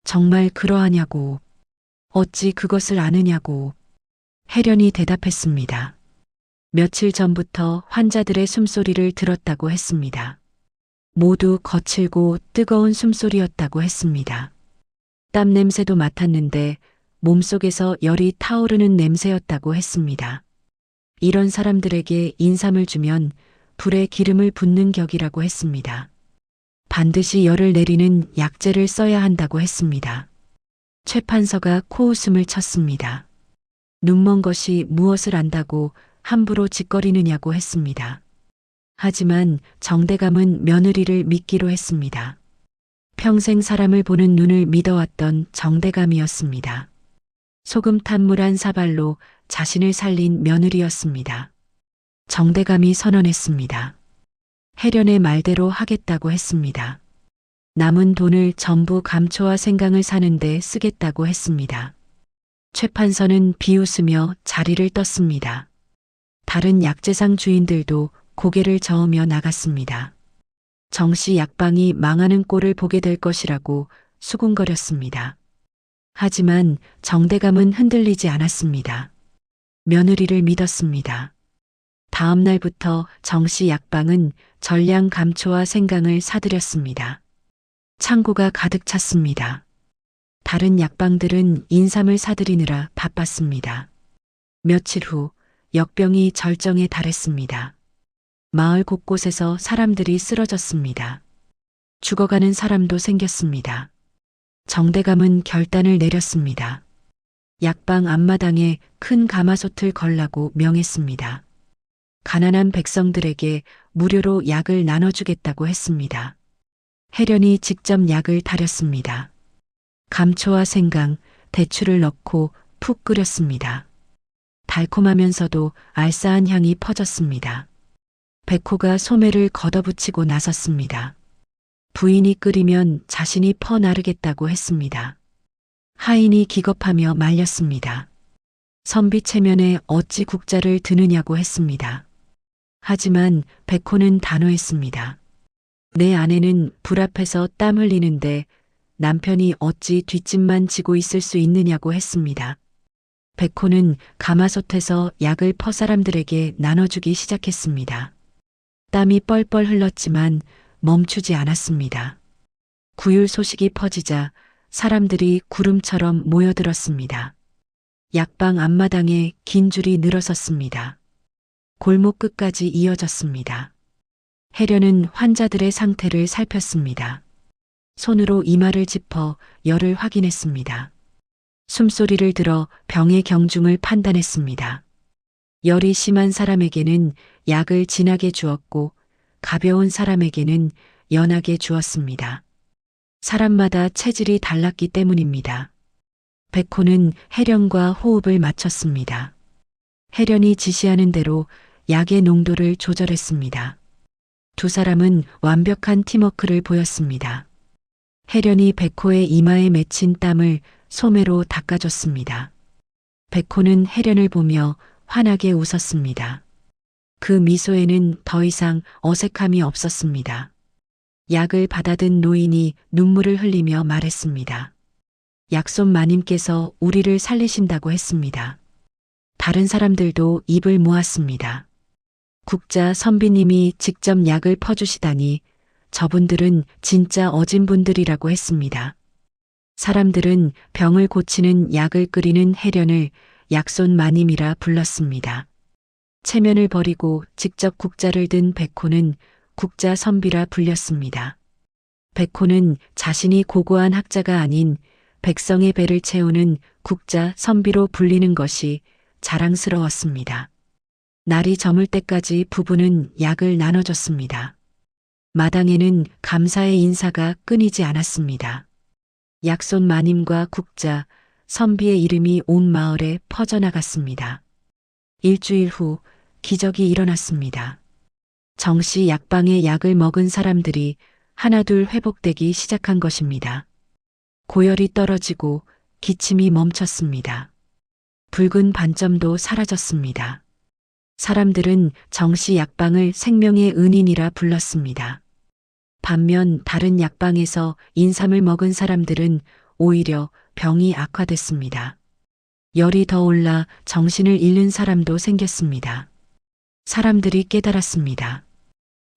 정말 그러하냐고. 어찌 그것을 아느냐고. 혜련이 대답했습니다. 며칠 전부터 환자들의 숨소리를 들었다고 했습니다. 모두 거칠고 뜨거운 숨소리였다고 했습니다. 땀 냄새도 맡았는데 몸속에서 열이 타오르는 냄새였다고 했습니다. 이런 사람들에게 인삼을 주면 불에 기름을 붓는 격이라고 했습니다. 반드시 열을 내리는 약재를 써야 한다고 했습니다. 최 판서가 코웃음을 쳤습니다. 눈먼 것이 무엇을 안다고 함부로 짓거리느냐고 했습니다. 하지만 정대감은 며느리를 믿기로 했습니다. 평생 사람을 보는 눈을 믿어왔던 정대감이었습니다. 소금탄물한 사발로 자신을 살린 며느리였습니다. 정대감이 선언했습니다. 혜련의 말대로 하겠다고 했습니다. 남은 돈을 전부 감초와 생강을 사는데 쓰겠다고 했습니다. 최 판서는 비웃으며 자리를 떴습니다. 다른 약재상 주인들도 고개를 저으며 나갔습니다. 정씨 약방이 망하는 꼴을 보게 될 것이라고 수군거렸습니다. 하지만 정대감은 흔들리지 않았습니다. 며느리를 믿었습니다. 다음 날부터 정씨 약방은 전량 감초와 생강을 사들였습니다. 창고가 가득 찼습니다. 다른 약방들은 인삼을 사들이느라 바빴습니다. 며칠 후 역병이 절정에 달했습니다. 마을 곳곳에서 사람들이 쓰러졌습니다. 죽어가는 사람도 생겼습니다. 정대감은 결단을 내렸습니다. 약방 앞마당에 큰 가마솥을 걸라고 명했습니다. 가난한 백성들에게 무료로 약을 나눠주겠다고 했습니다. 혜련이 직접 약을 다렸습니다. 감초와 생강, 대추를 넣고 푹 끓였습니다. 달콤하면서도 알싸한 향이 퍼졌습니다. 백호가 소매를 걷어붙이고 나섰습니다. 부인이 끓이면 자신이 퍼나르겠다고 했습니다. 하인이 기겁하며 말렸습니다. 선비 체면에 어찌 국자를 드느냐고 했습니다. 하지만 백호는 단호했습니다. 내 아내는 불 앞에서 땀 흘리는데 남편이 어찌 뒷짐만 지고 있을 수 있느냐고 했습니다. 백호는 가마솥에서 약을 퍼 사람들에게 나눠주기 시작했습니다. 땀이 뻘뻘 흘렀지만 멈추지 않았습니다. 구휼 소식이 퍼지자 사람들이 구름처럼 모여들었습니다. 약방 앞마당에 긴 줄이 늘어섰습니다. 골목 끝까지 이어졌습니다. 혜련은 환자들의 상태를 살폈습니다. 손으로 이마를 짚어 열을 확인했습니다. 숨소리를 들어 병의 경중을 판단했습니다. 열이 심한 사람에게는 약을 진하게 주었고 가벼운 사람에게는 연하게 주었습니다. 사람마다 체질이 달랐기 때문입니다. 백호는 혜련과 호흡을 맞췄습니다. 혜련이 지시하는 대로 약의 농도를 조절했습니다. 두 사람은 완벽한 팀워크를 보였습니다. 혜련이 백호의 이마에 맺힌 땀을 소매로 닦아줬습니다. 백호는 혜련을 보며 환하게 웃었습니다. 그 미소에는 더 이상 어색함이 없었습니다. 약을 받아든 노인이 눈물을 흘리며 말했습니다. 약손 마님께서 우리를 살리신다고 했습니다. 다른 사람들도 입을 모았습니다. 국자 선비님이 직접 약을 퍼주시다니 저분들은 진짜 어진 분들이라고 했습니다. 사람들은 병을 고치는 약을 끓이는 혜련을 약손 마님이라 불렀습니다. 체면을 버리고 직접 국자를 든 백호는 국자 선비라 불렸습니다. 백호는 자신이 고고한 학자가 아닌 백성의 배를 채우는 국자 선비로 불리는 것이 자랑스러웠습니다. 날이 저물 때까지 부부는 약을 나눠줬습니다. 마당에는 감사의 인사가 끊이지 않았습니다. 약손 마님과 국자, 선비의 이름이 온 마을에 퍼져나갔습니다. 일주일 후 기적이 일어났습니다. 정시 약방에 약을 먹은 사람들이 하나둘 회복되기 시작한 것입니다. 고열이 떨어지고 기침이 멈췄습니다. 붉은 반점도 사라졌습니다. 사람들은 정시 약방을 생명의 은인이라 불렀습니다. 반면 다른 약방에서 인삼을 먹은 사람들은 오히려 병이 악화됐습니다. 열이 더 올라 정신을 잃는 사람도 생겼습니다. 사람들이 깨달았습니다.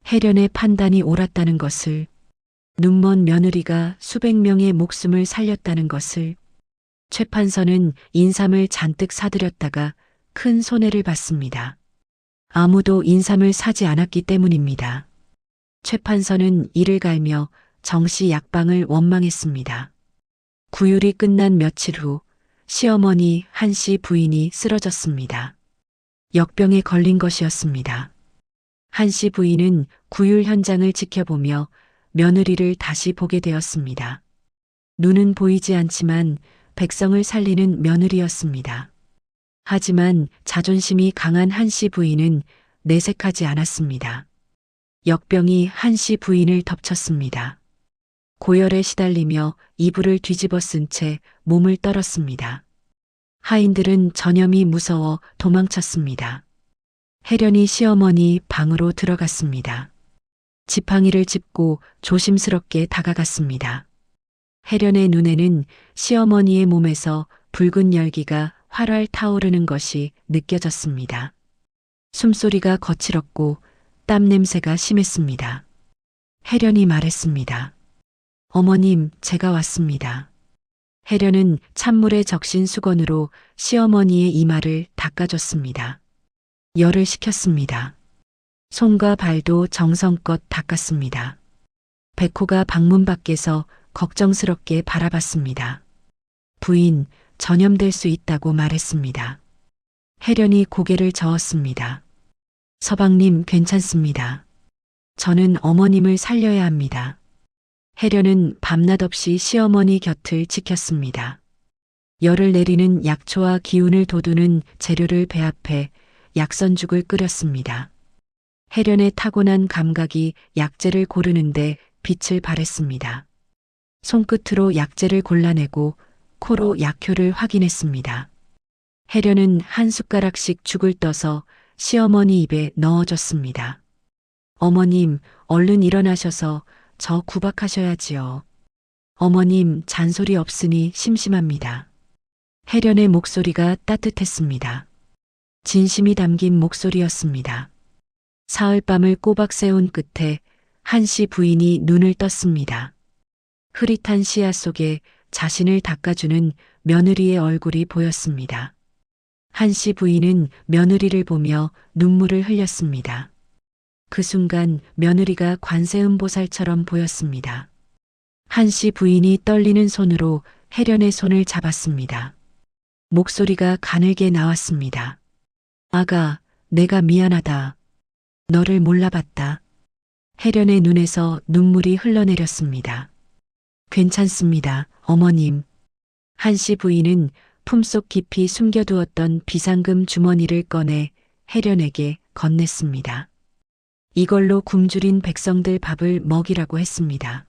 혜련의 판단이 옳았다는 것을, 눈먼 며느리가 수백 명의 목숨을 살렸다는 것을, 최 판서는 인삼을 잔뜩 사들였다가 큰 손해를 봤습니다. 아무도 인삼을 사지 않았기 때문입니다. 최 판서는 이를 갈며 정시 약방을 원망했습니다. 구휼이 끝난 며칠 후 시어머니 한씨 부인이 쓰러졌습니다. 역병에 걸린 것이었습니다. 한씨 부인은 구휼 현장을 지켜보며 며느리를 다시 보게 되었습니다. 눈은 보이지 않지만 백성을 살리는 며느리였습니다. 하지만 자존심이 강한 한씨 부인은 내색하지 않았습니다. 역병이 한씨 부인을 덮쳤습니다. 고열에 시달리며 이불을 뒤집어 쓴 채 몸을 떨었습니다. 하인들은 전염이 무서워 도망쳤습니다. 혜련이 시어머니 방으로 들어갔습니다. 지팡이를 짚고 조심스럽게 다가갔습니다. 혜련의 눈에는 시어머니의 몸에서 붉은 열기가 활활 타오르는 것이 느껴졌습니다. 숨소리가 거칠었고 땀 냄새가 심했습니다. 혜련이 말했습니다. 어머님, 제가 왔습니다. 혜련은 찬물에 적신 수건으로 시어머니의 이마를 닦아줬습니다. 열을 식혔습니다. 손과 발도 정성껏 닦았습니다. 백호가 방문 밖에서 걱정스럽게 바라봤습니다. 부인, 전염될 수 있다고 말했습니다. 혜련이 고개를 저었습니다. 서방님, 괜찮습니다. 저는 어머님을 살려야 합니다. 혜련은 밤낮 없이 시어머니 곁을 지켰습니다. 열을 내리는 약초와 기운을 돋우는 재료를 배합해 약선죽을 끓였습니다. 혜련의 타고난 감각이 약재를 고르는데 빛을 발했습니다. 손끝으로 약재를 골라내고 코로 약효를 확인했습니다. 혜련은 한 숟가락씩 죽을 떠서 시어머니 입에 넣어줬습니다. 어머님, 얼른 일어나셔서 저 구박하셔야지요. 어머님, 잔소리 없으니 심심합니다. 혜련의 목소리가 따뜻했습니다. 진심이 담긴 목소리였습니다. 사흘밤을 꼬박 세운 끝에 한씨 부인이 눈을 떴습니다. 흐릿한 시야 속에 자신을 닦아주는 며느리의 얼굴이 보였습니다. 한씨 부인은 며느리를 보며 눈물을 흘렸습니다. 그 순간 며느리가 관세음보살처럼 보였습니다. 한씨 부인이 떨리는 손으로 혜련의 손을 잡았습니다. 목소리가 가늘게 나왔습니다. 아가, 내가 미안하다. 너를 몰라봤다. 혜련의 눈에서 눈물이 흘러내렸습니다. 괜찮습니다, 어머님. 한씨 부인은 품속 깊이 숨겨두었던 비상금 주머니를 꺼내 혜련에게 건넸습니다. 이걸로 굶주린 백성들 밥을 먹이라고 했습니다.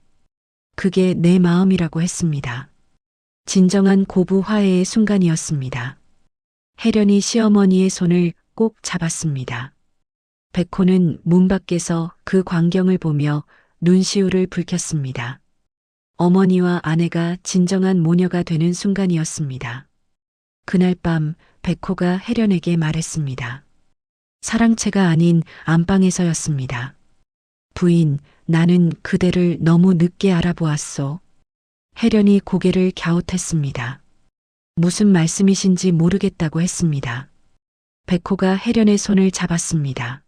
그게 내 마음이라고 했습니다. 진정한 고부 화해의 순간이었습니다. 혜련이 시어머니의 손을 꼭 잡았습니다. 백호는 문 밖에서 그 광경을 보며 눈시울을 붉혔습니다. 어머니와 아내가 진정한 모녀가 되는 순간이었습니다. 그날 밤 백호가 혜련에게 말했습니다. 사랑채가 아닌 안방에서였습니다. 부인, 나는 그대를 너무 늦게 알아보았소. 혜련이 고개를 갸웃했습니다. 무슨 말씀이신지 모르겠다고 했습니다. 백호가 혜련의 손을 잡았습니다.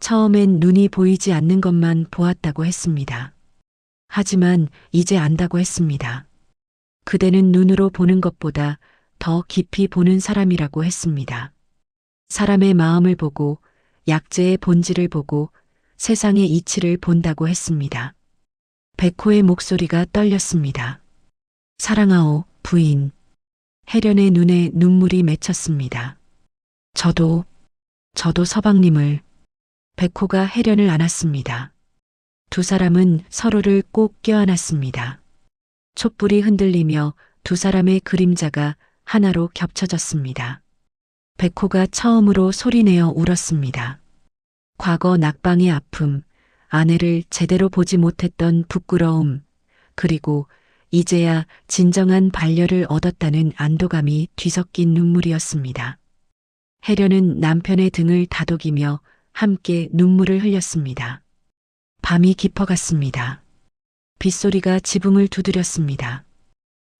처음엔 눈이 보이지 않는 것만 보았다고 했습니다. 하지만 이제 안다고 했습니다. 그대는 눈으로 보는 것보다 더 깊이 보는 사람이라고 했습니다. 사람의 마음을 보고 약재의 본질을 보고 세상의 이치를 본다고 했습니다. 백호의 목소리가 떨렸습니다. 사랑하오, 부인. 혜련의 눈에 눈물이 맺혔습니다. 저도 서방님을. 백호가 혜련을 안았습니다. 두 사람은 서로를 꼭 껴안았습니다. 촛불이 흔들리며 두 사람의 그림자가 하나로 겹쳐졌습니다. 백호가 처음으로 소리내어 울었습니다. 과거 낙방의 아픔, 아내를 제대로 보지 못했던 부끄러움, 그리고 이제야 진정한 반려를 얻었다는 안도감이 뒤섞인 눈물이었습니다. 혜련은 남편의 등을 다독이며 함께 눈물을 흘렸습니다. 밤이 깊어갔습니다. 빗소리가 지붕을 두드렸습니다.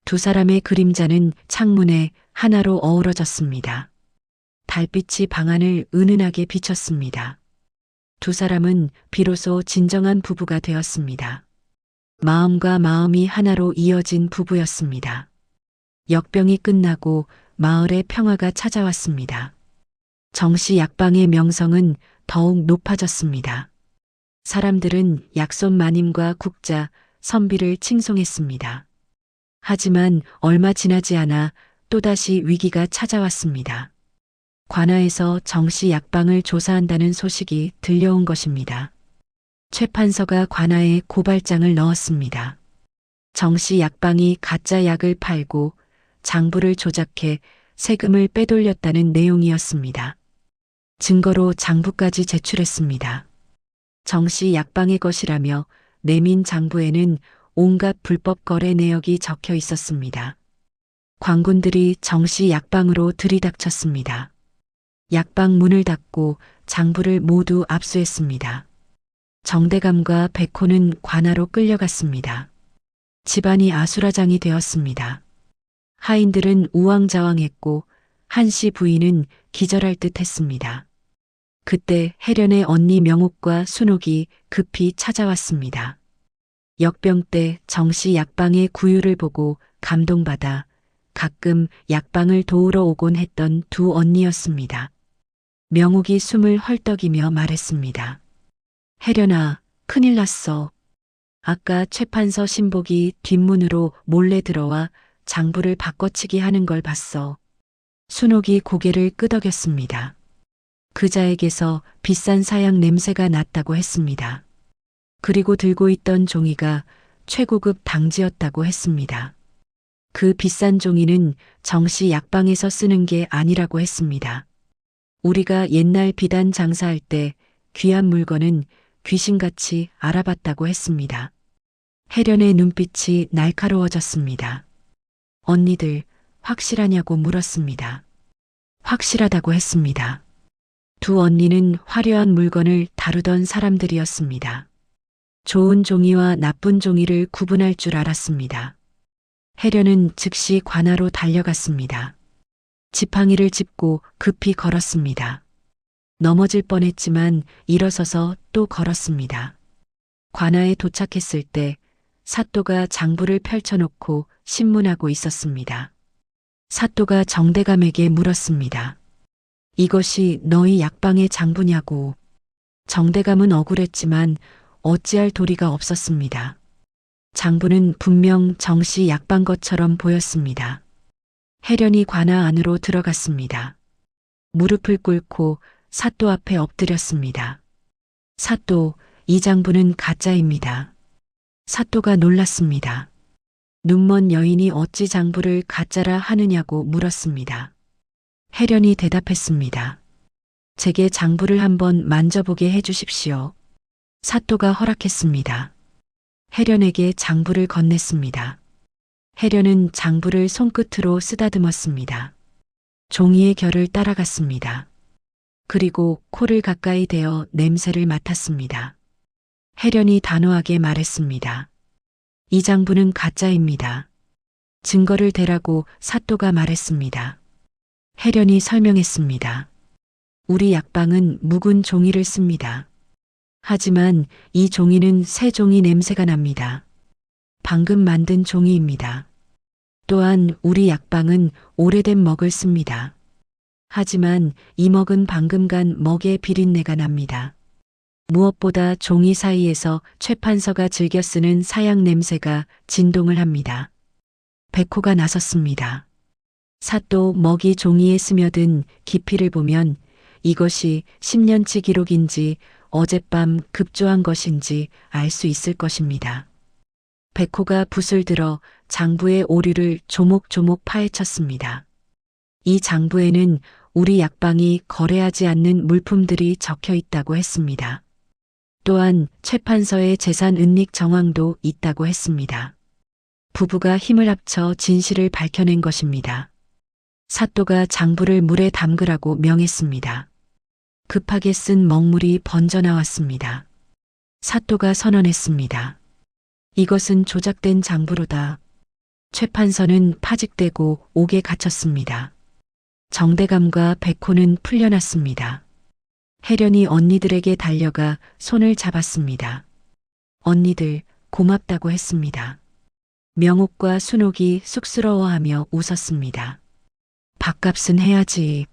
두 사람의 그림자는 창문에 하나로 어우러졌습니다. 달빛이 방 안을 은은하게 비쳤습니다. 두 사람은 비로소 진정한 부부가 되었습니다. 마음과 마음이 하나로 이어진 부부였습니다. 역병이 끝나고 마을에 평화가 찾아왔습니다. 정씨 약방의 명성은 더욱 높아졌습니다. 사람들은 약손 마님과 국자, 선비를 칭송했습니다. 하지만 얼마 지나지 않아 또다시 위기가 찾아왔습니다. 관아에서 정씨 약방을 조사한다는 소식이 들려온 것입니다. 최 판서가 관아에 고발장을 넣었습니다. 정씨 약방이 가짜 약을 팔고 장부를 조작해 세금을 빼돌렸다는 내용이었습니다. 증거로 장부까지 제출했습니다. 정씨 약방의 것이라며 내민 장부에는 온갖 불법 거래 내역이 적혀 있었습니다. 광군들이 정씨 약방으로 들이닥쳤습니다. 약방 문을 닫고 장부를 모두 압수했습니다. 정대감과 백호는 관아로 끌려갔습니다. 집안이 아수라장이 되었습니다. 하인들은 우왕좌왕했고 한씨 부인은 기절할 듯 했습니다. 그때 혜련의 언니 명옥과 순옥이 급히 찾아왔습니다. 역병 때 정씨 약방의 구유를 보고 감동받아 가끔 약방을 도우러 오곤 했던 두 언니였습니다. 명옥이 숨을 헐떡이며 말했습니다. 혜련아, 큰일 났어. 아까 최판서 신복이 뒷문으로 몰래 들어와 장부를 바꿔치기 하는 걸 봤어. 순옥이 고개를 끄덕였습니다. 그자에게서 비싼 사양 냄새가 났다고 했습니다. 그리고 들고 있던 종이가 최고급 당지였다고 했습니다. 그 비싼 종이는 정씨 약방에서 쓰는 게 아니라고 했습니다. 우리가 옛날 비단 장사할 때 귀한 물건은 귀신같이 알아봤다고 했습니다. 혜련의 눈빛이 날카로워졌습니다. 언니들 확실하냐고 물었습니다. 확실하다고 했습니다. 두 언니는 화려한 물건을 다루던 사람들이었습니다. 좋은 종이와 나쁜 종이를 구분할 줄 알았습니다. 혜련은 즉시 관아로 달려갔습니다. 지팡이를 짚고 급히 걸었습니다. 넘어질 뻔했지만 일어서서 또 걸었습니다. 관아에 도착했을 때 사또가 장부를 펼쳐놓고 신문하고 있었습니다. 사또가 정대감에게 물었습니다. 이것이 너희 약방의 장부냐고. 정대감은 억울했지만 어찌할 도리가 없었습니다. 장부는 분명 정씨 약방 것처럼 보였습니다. 혜련이 관아 안으로 들어갔습니다. 무릎을 꿇고 사또 앞에 엎드렸습니다. 사또, 이 장부는 가짜입니다. 사또가 놀랐습니다. 눈먼 여인이 어찌 장부를 가짜라 하느냐고 물었습니다. 혜련이 대답했습니다. 제게 장부를 한번 만져보게 해주십시오. 사또가 허락했습니다. 혜련에게 장부를 건넸습니다. 혜련은 장부를 손끝으로 쓰다듬었습니다. 종이의 결을 따라갔습니다. 그리고 코를 가까이 대어 냄새를 맡았습니다. 혜련이 단호하게 말했습니다. 이 장부는 가짜입니다. 증거를 대라고 사또가 말했습니다. 혜련이 설명했습니다. 우리 약방은 묵은 종이를 씁니다. 하지만 이 종이는 새 종이 냄새가 납니다. 방금 만든 종이입니다. 또한 우리 약방은 오래된 먹을 씁니다. 하지만 이 먹은 방금 간 먹의 비린내가 납니다. 무엇보다 종이 사이에서 최판서가 즐겨 쓰는 사약 냄새가 진동을 합니다. 백호가 나섰습니다. 사또 먹이 종이에 스며든 깊이를 보면 이것이 10년치 기록인지 어젯밤 급조한 것인지 알 수 있을 것입니다. 백호가 붓을 들어 장부의 오류를 조목조목 파헤쳤습니다. 이 장부에는 우리 약방이 거래하지 않는 물품들이 적혀 있다고 했습니다. 또한 최판서의 재산 은닉 정황도 있다고 했습니다. 부부가 힘을 합쳐 진실을 밝혀낸 것입니다. 사또가 장부를 물에 담그라고 명했습니다. 급하게 쓴 먹물이 번져 나왔습니다. 사또가 선언했습니다. 이것은 조작된 장부로다. 최판서는 파직되고 옥에 갇혔습니다. 정대감과 백호는 풀려났습니다. 혜련이 언니들에게 달려가 손을 잡았습니다. 언니들, 고맙다고 했습니다. 명옥과 순옥이 쑥스러워하며 웃었습니다. 밥값은 해야지.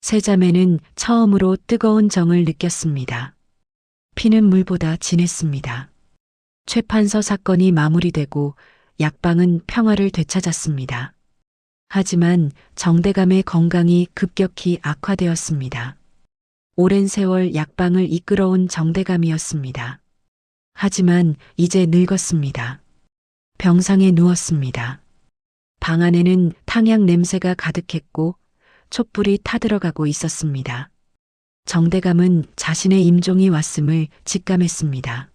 세자매는 처음으로 뜨거운 정을 느꼈습니다. 피는 물보다 진했습니다. 최판서 사건이 마무리되고 약방은 평화를 되찾았습니다. 하지만 정대감의 건강이 급격히 악화되었습니다. 오랜 세월 약방을 이끌어온 정대감이었습니다. 하지만 이제 늙었습니다. 병상에 누웠습니다. 방 안에는 탕약 냄새가 가득했고 촛불이 타들어가고 있었습니다. 정대감은 자신의 임종이 왔음을 직감했습니다.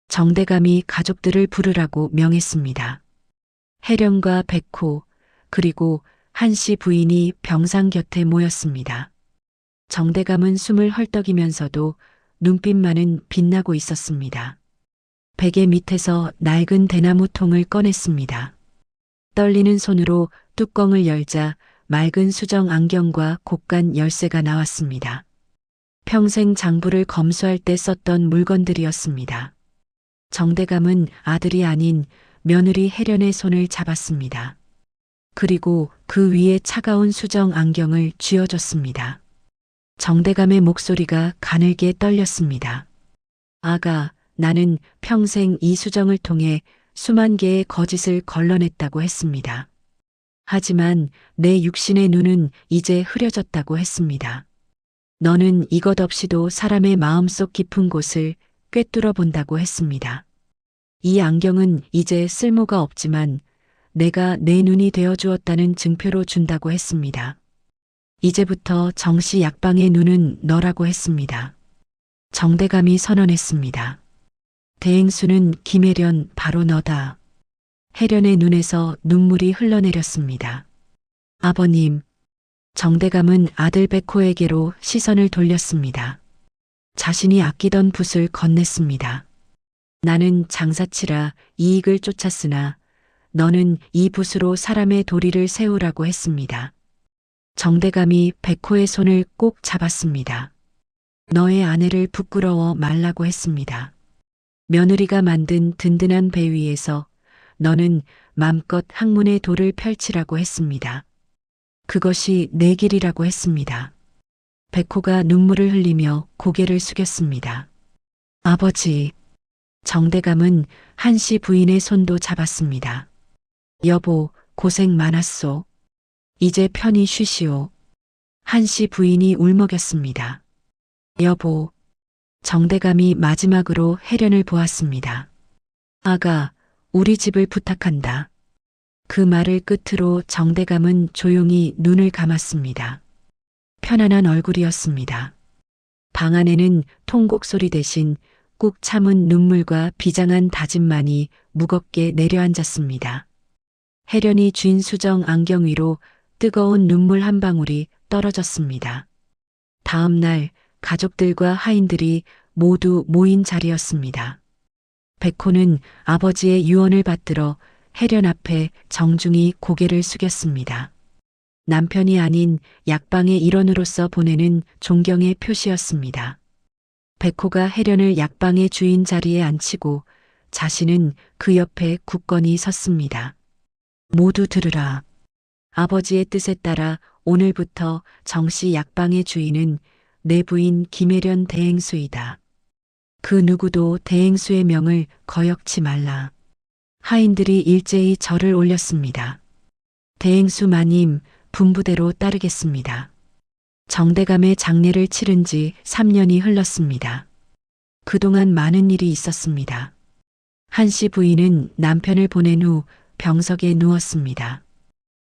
정대감이 가족들을 부르라고 명했습니다. 혜련과 백호 그리고 한씨 부인이 병상 곁에 모였습니다. 정대감은 숨을 헐떡이면서도 눈빛만은 빛나고 있었습니다. 베개 밑에서 낡은 대나무 통을 꺼냈습니다. 떨리는 손으로 뚜껑을 열자 맑은 수정 안경과 곱간 열쇠가 나왔습니다. 평생 장부를 검수할 때 썼던 물건들이었습니다. 정대감은 아들이 아닌 며느리 혜련의 손을 잡았습니다. 그리고 그 위에 차가운 수정 안경을 쥐어줬습니다. 정대감의 목소리가 가늘게 떨렸습니다. 아가, 나는 평생 이 수정을 통해 수만 개의 거짓을 걸러냈다고 했습니다. 하지만 내 육신의 눈은 이제 흐려졌다고 했습니다. 너는 이것 없이도 사람의 마음속 깊은 곳을 꿰뚫어 본다고 했습니다. 이 안경은 이제 쓸모가 없지만 내가 내 눈이 되어 주었다는 증표로 준다고 했습니다. 이제부터 정씨 약방의 눈은 너라고 했습니다. 정대감이 선언했습니다. 대행수는 김혜련 바로 너다. 혜련의 눈에서 눈물이 흘러내렸습니다. 아버님, 정대감은 아들 백호에게로 시선을 돌렸습니다. 자신이 아끼던 붓을 건넸습니다. 나는 장사치라 이익을 쫓았으나 너는 이 붓으로 사람의 도리를 세우라고 했습니다. 정대감이 백호의 손을 꼭 잡았습니다. 너의 아내를 부끄러워 말라고 했습니다. 며느리가 만든 든든한 배 위에서 너는 맘껏 학문의 도를 펼치라고 했습니다. 그것이 내 길이라고 했습니다. 백호가 눈물을 흘리며 고개를 숙였습니다. 아버지. 정대감은 한씨 부인의 손도 잡았습니다. 여보, 고생 많았소. 이제 편히 쉬시오. 한씨 부인이 울먹였습니다. 여보. 정대감이 마지막으로 혜련을 보았습니다. 아가, 우리 집을 부탁한다. 그 말을 끝으로 정대감은 조용히 눈을 감았습니다. 편안한 얼굴이었습니다. 방 안에는 통곡 소리 대신 꾹 참은 눈물과 비장한 다짐만이 무겁게 내려앉았습니다. 혜련이 쥔 수정 안경 위로 뜨거운 눈물 한 방울이 떨어졌습니다. 다음 날 가족들과 하인들이 모두 모인 자리였습니다. 백호는 아버지의 유언을 받들어 혜련 앞에 정중히 고개를 숙였습니다. 남편이 아닌 약방의 일원으로서 보내는 존경의 표시였습니다. 백호가 혜련을 약방의 주인 자리에 앉히고 자신은 그 옆에 굳건히 섰습니다. 모두 들으라. 아버지의 뜻에 따라 오늘부터 정씨 약방의 주인은 내 부인 김혜련 대행수이다. 그 누구도 대행수의 명을 거역치 말라. 하인들이 일제히 절을 올렸습니다. 대행수 마님, 분부대로 따르겠습니다. 정대감의 장례를 치른 지 3년이 흘렀습니다. 그동안 많은 일이 있었습니다. 한씨 부인은 남편을 보낸 후 병석에 누웠습니다.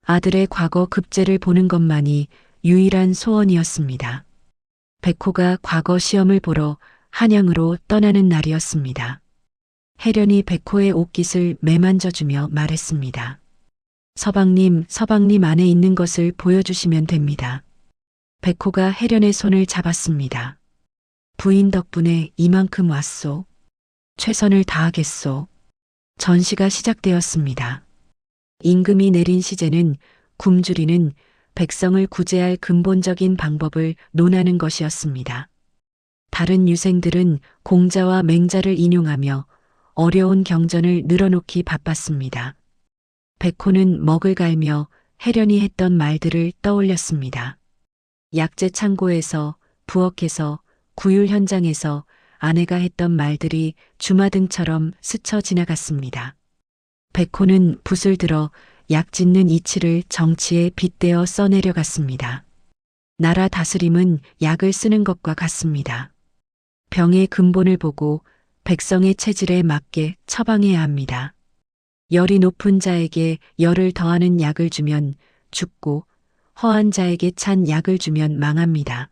아들의 과거 급제를 보는 것만이 유일한 소원이었습니다. 백호가 과거 시험을 보러 한양으로 떠나는 날이었습니다. 혜련이 백호의 옷깃을 매만져주며 말했습니다. 서방님 안에 있는 것을 보여주시면 됩니다. 백호가 혜련의 손을 잡았습니다. 부인 덕분에 이만큼 왔소. 최선을 다하겠소. 전시가 시작되었습니다. 임금이 내린 시제는 굶주리는 백성을 구제할 근본적인 방법을 논하는 것이었습니다. 다른 유생들은 공자와 맹자를 인용하며 어려운 경전을 늘어놓기 바빴습니다. 백호는 먹을 갈며 혜련이 했던 말들을 떠올렸습니다. 약재 창고에서, 부엌에서, 구율 현장에서 아내가 했던 말들이 주마등처럼 스쳐 지나갔습니다. 백호는 붓을 들어 약 짓는 이치를 정치에 빗대어 써내려갔습니다. 나라 다스림은 약을 쓰는 것과 같습니다. 병의 근본을 보고 백성의 체질에 맞게 처방해야 합니다. 열이 높은 자에게 열을 더하는 약을 주면 죽고 허한 자에게 찬 약을 주면 망합니다.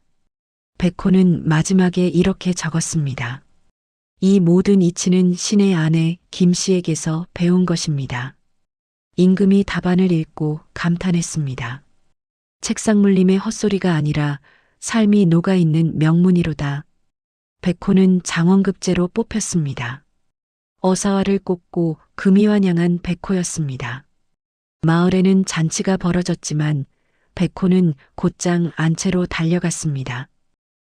백호는 마지막에 이렇게 적었습니다. 이 모든 이치는 신의 아내 김씨에게서 배운 것입니다. 임금이 답안을 읽고 감탄했습니다. 책상물림의 헛소리가 아니라 삶이 녹아있는 명문이로다. 백호는 장원급제로 뽑혔습니다. 어사화를 꽂고 금이환양한 백호였습니다. 마을에는 잔치가 벌어졌지만 백호는 곧장 안채로 달려갔습니다.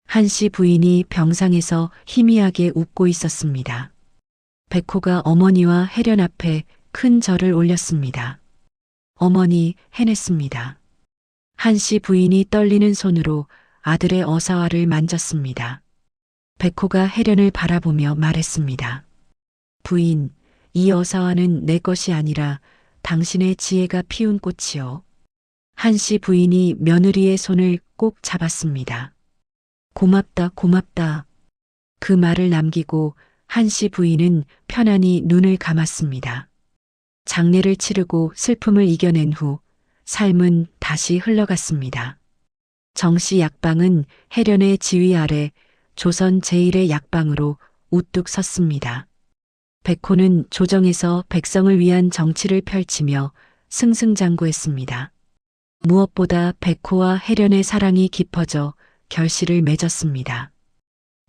한씨 부인이 병상에서 희미하게 웃고 있었습니다. 백호가 어머니와 혜련 앞에 큰 절을 올렸습니다. 어머니, 해냈습니다. 한씨 부인이 떨리는 손으로 아들의 어사화를 만졌습니다. 백호가 혜련을 바라보며 말했습니다. 부인, 이 어사화는 내 것이 아니라 당신의 지혜가 피운 꽃이요. 한씨 부인이 며느리의 손을 꼭 잡았습니다. 고맙다, 고맙다. 그 말을 남기고 한씨 부인은 편안히 눈을 감았습니다. 장례를 치르고 슬픔을 이겨낸 후 삶은 다시 흘러갔습니다. 정씨 약방은 혜련의 지휘 아래 조선 제1의 약방으로 우뚝 섰습니다. 백호는 조정에서 백성을 위한 정치를 펼치며 승승장구했습니다. 무엇보다 백호와 혜련의 사랑이 깊어져 결실을 맺었습니다.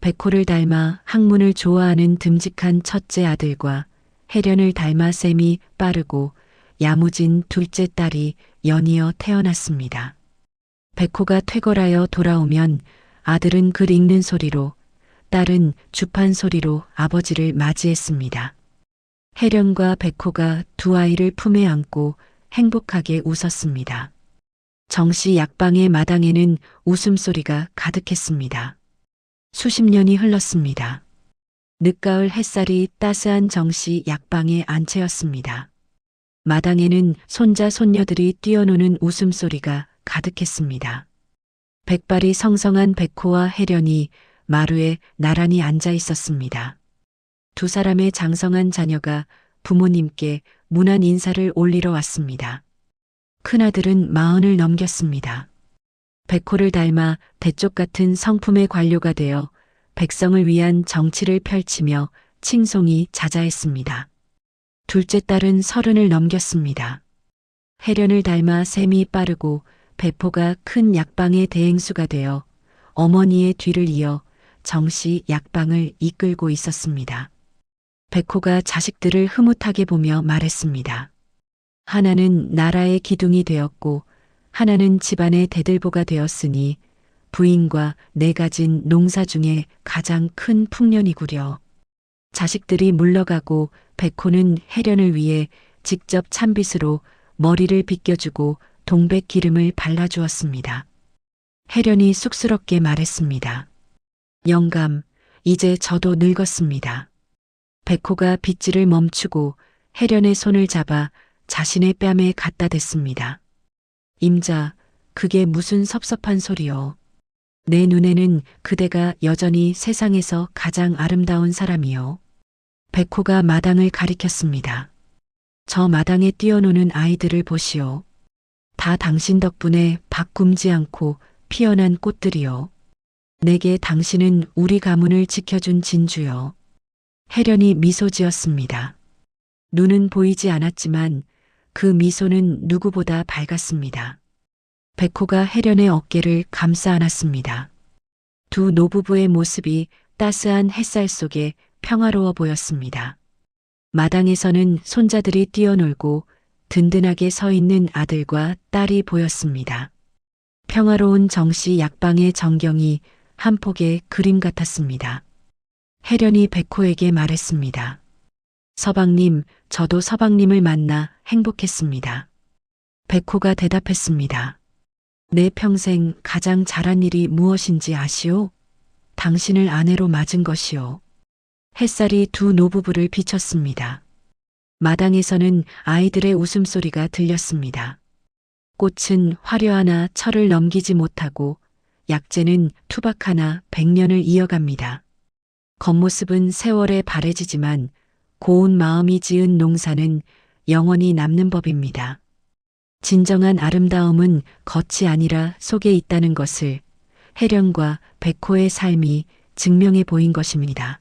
백호를 닮아 학문을 좋아하는 듬직한 첫째 아들과 혜련을 닮아 셈이 빠르고 야무진 둘째 딸이 연이어 태어났습니다. 백호가 퇴거하여 돌아오면 아들은 글 읽는 소리로, 딸은 주판 소리로 아버지를 맞이했습니다. 혜련과 백호가 두 아이를 품에 안고 행복하게 웃었습니다. 정씨 약방의 마당에는 웃음소리가 가득했습니다. 수십 년이 흘렀습니다. 늦가을 햇살이 따스한 정씨 약방의 안채였습니다. 마당에는 손자 손녀들이 뛰어노는 웃음소리가 가득했습니다. 백발이 성성한 백호와 혜련이 마루에 나란히 앉아 있었습니다. 두 사람의 장성한 자녀가 부모님께 문안 인사를 올리러 왔습니다. 큰아들은 40을 넘겼습니다. 백호를 닮아 대쪽 같은 성품의 관료가 되어 백성을 위한 정치를 펼치며 칭송이 자자했습니다. 둘째 딸은 30을 넘겼습니다. 혜련을 닮아 셈이 빠르고 배포가 큰 약방의 대행수가 되어 어머니의 뒤를 이어 정씨 약방을 이끌고 있었습니다. 백호가 자식들을 흐뭇하게 보며 말했습니다. 하나는 나라의 기둥이 되었고 하나는 집안의 대들보가 되었으니 부인과 내 가진 농사 중에 가장 큰 풍년이구려. 자식들이 물러가고 백호는 혜련을 위해 직접 찬빗으로 머리를 빗겨주고 동백 기름을 발라주었습니다. 혜련이 쑥스럽게 말했습니다. 영감, 이제 저도 늙었습니다. 백호가 빗질을 멈추고 혜련의 손을 잡아 자신의 뺨에 갖다 댔습니다. 임자, 그게 무슨 섭섭한 소리요. 내 눈에는 그대가 여전히 세상에서 가장 아름다운 사람이요. 백호가 마당을 가리켰습니다. 저 마당에 뛰어노는 아이들을 보시오. 다 당신 덕분에 밥 굶지 않고 피어난 꽃들이요. 내게 당신은 우리 가문을 지켜준 진주요. 혜련이 미소 지었습니다. 눈은 보이지 않았지만 그 미소는 누구보다 밝았습니다. 백호가 혜련의 어깨를 감싸 안았습니다. 두 노부부의 모습이 따스한 햇살 속에 평화로워 보였습니다. 마당에서는 손자들이 뛰어놀고 든든하게 서 있는 아들과 딸이 보였습니다. 평화로운 정씨 약방의 정경이 한 폭의 그림 같았습니다. 혜련이 백호에게 말했습니다. 서방님, 저도 서방님을 만나 행복했습니다. 백호가 대답했습니다. 내 평생 가장 잘한 일이 무엇인지 아시오? 당신을 아내로 맞은 것이오. 햇살이 두 노부부를 비췄습니다. 마당에서는 아이들의 웃음소리가 들렸습니다. 꽃은 화려하나 철을 넘기지 못하고 약재는 투박하나 100년을 이어갑니다. 겉모습은 세월에 바래지지만 고운 마음이 지은 농사는 영원히 남는 법입니다. 진정한 아름다움은 겉이 아니라 속에 있다는 것을 혜련과 백호의 삶이 증명해 보인 것입니다.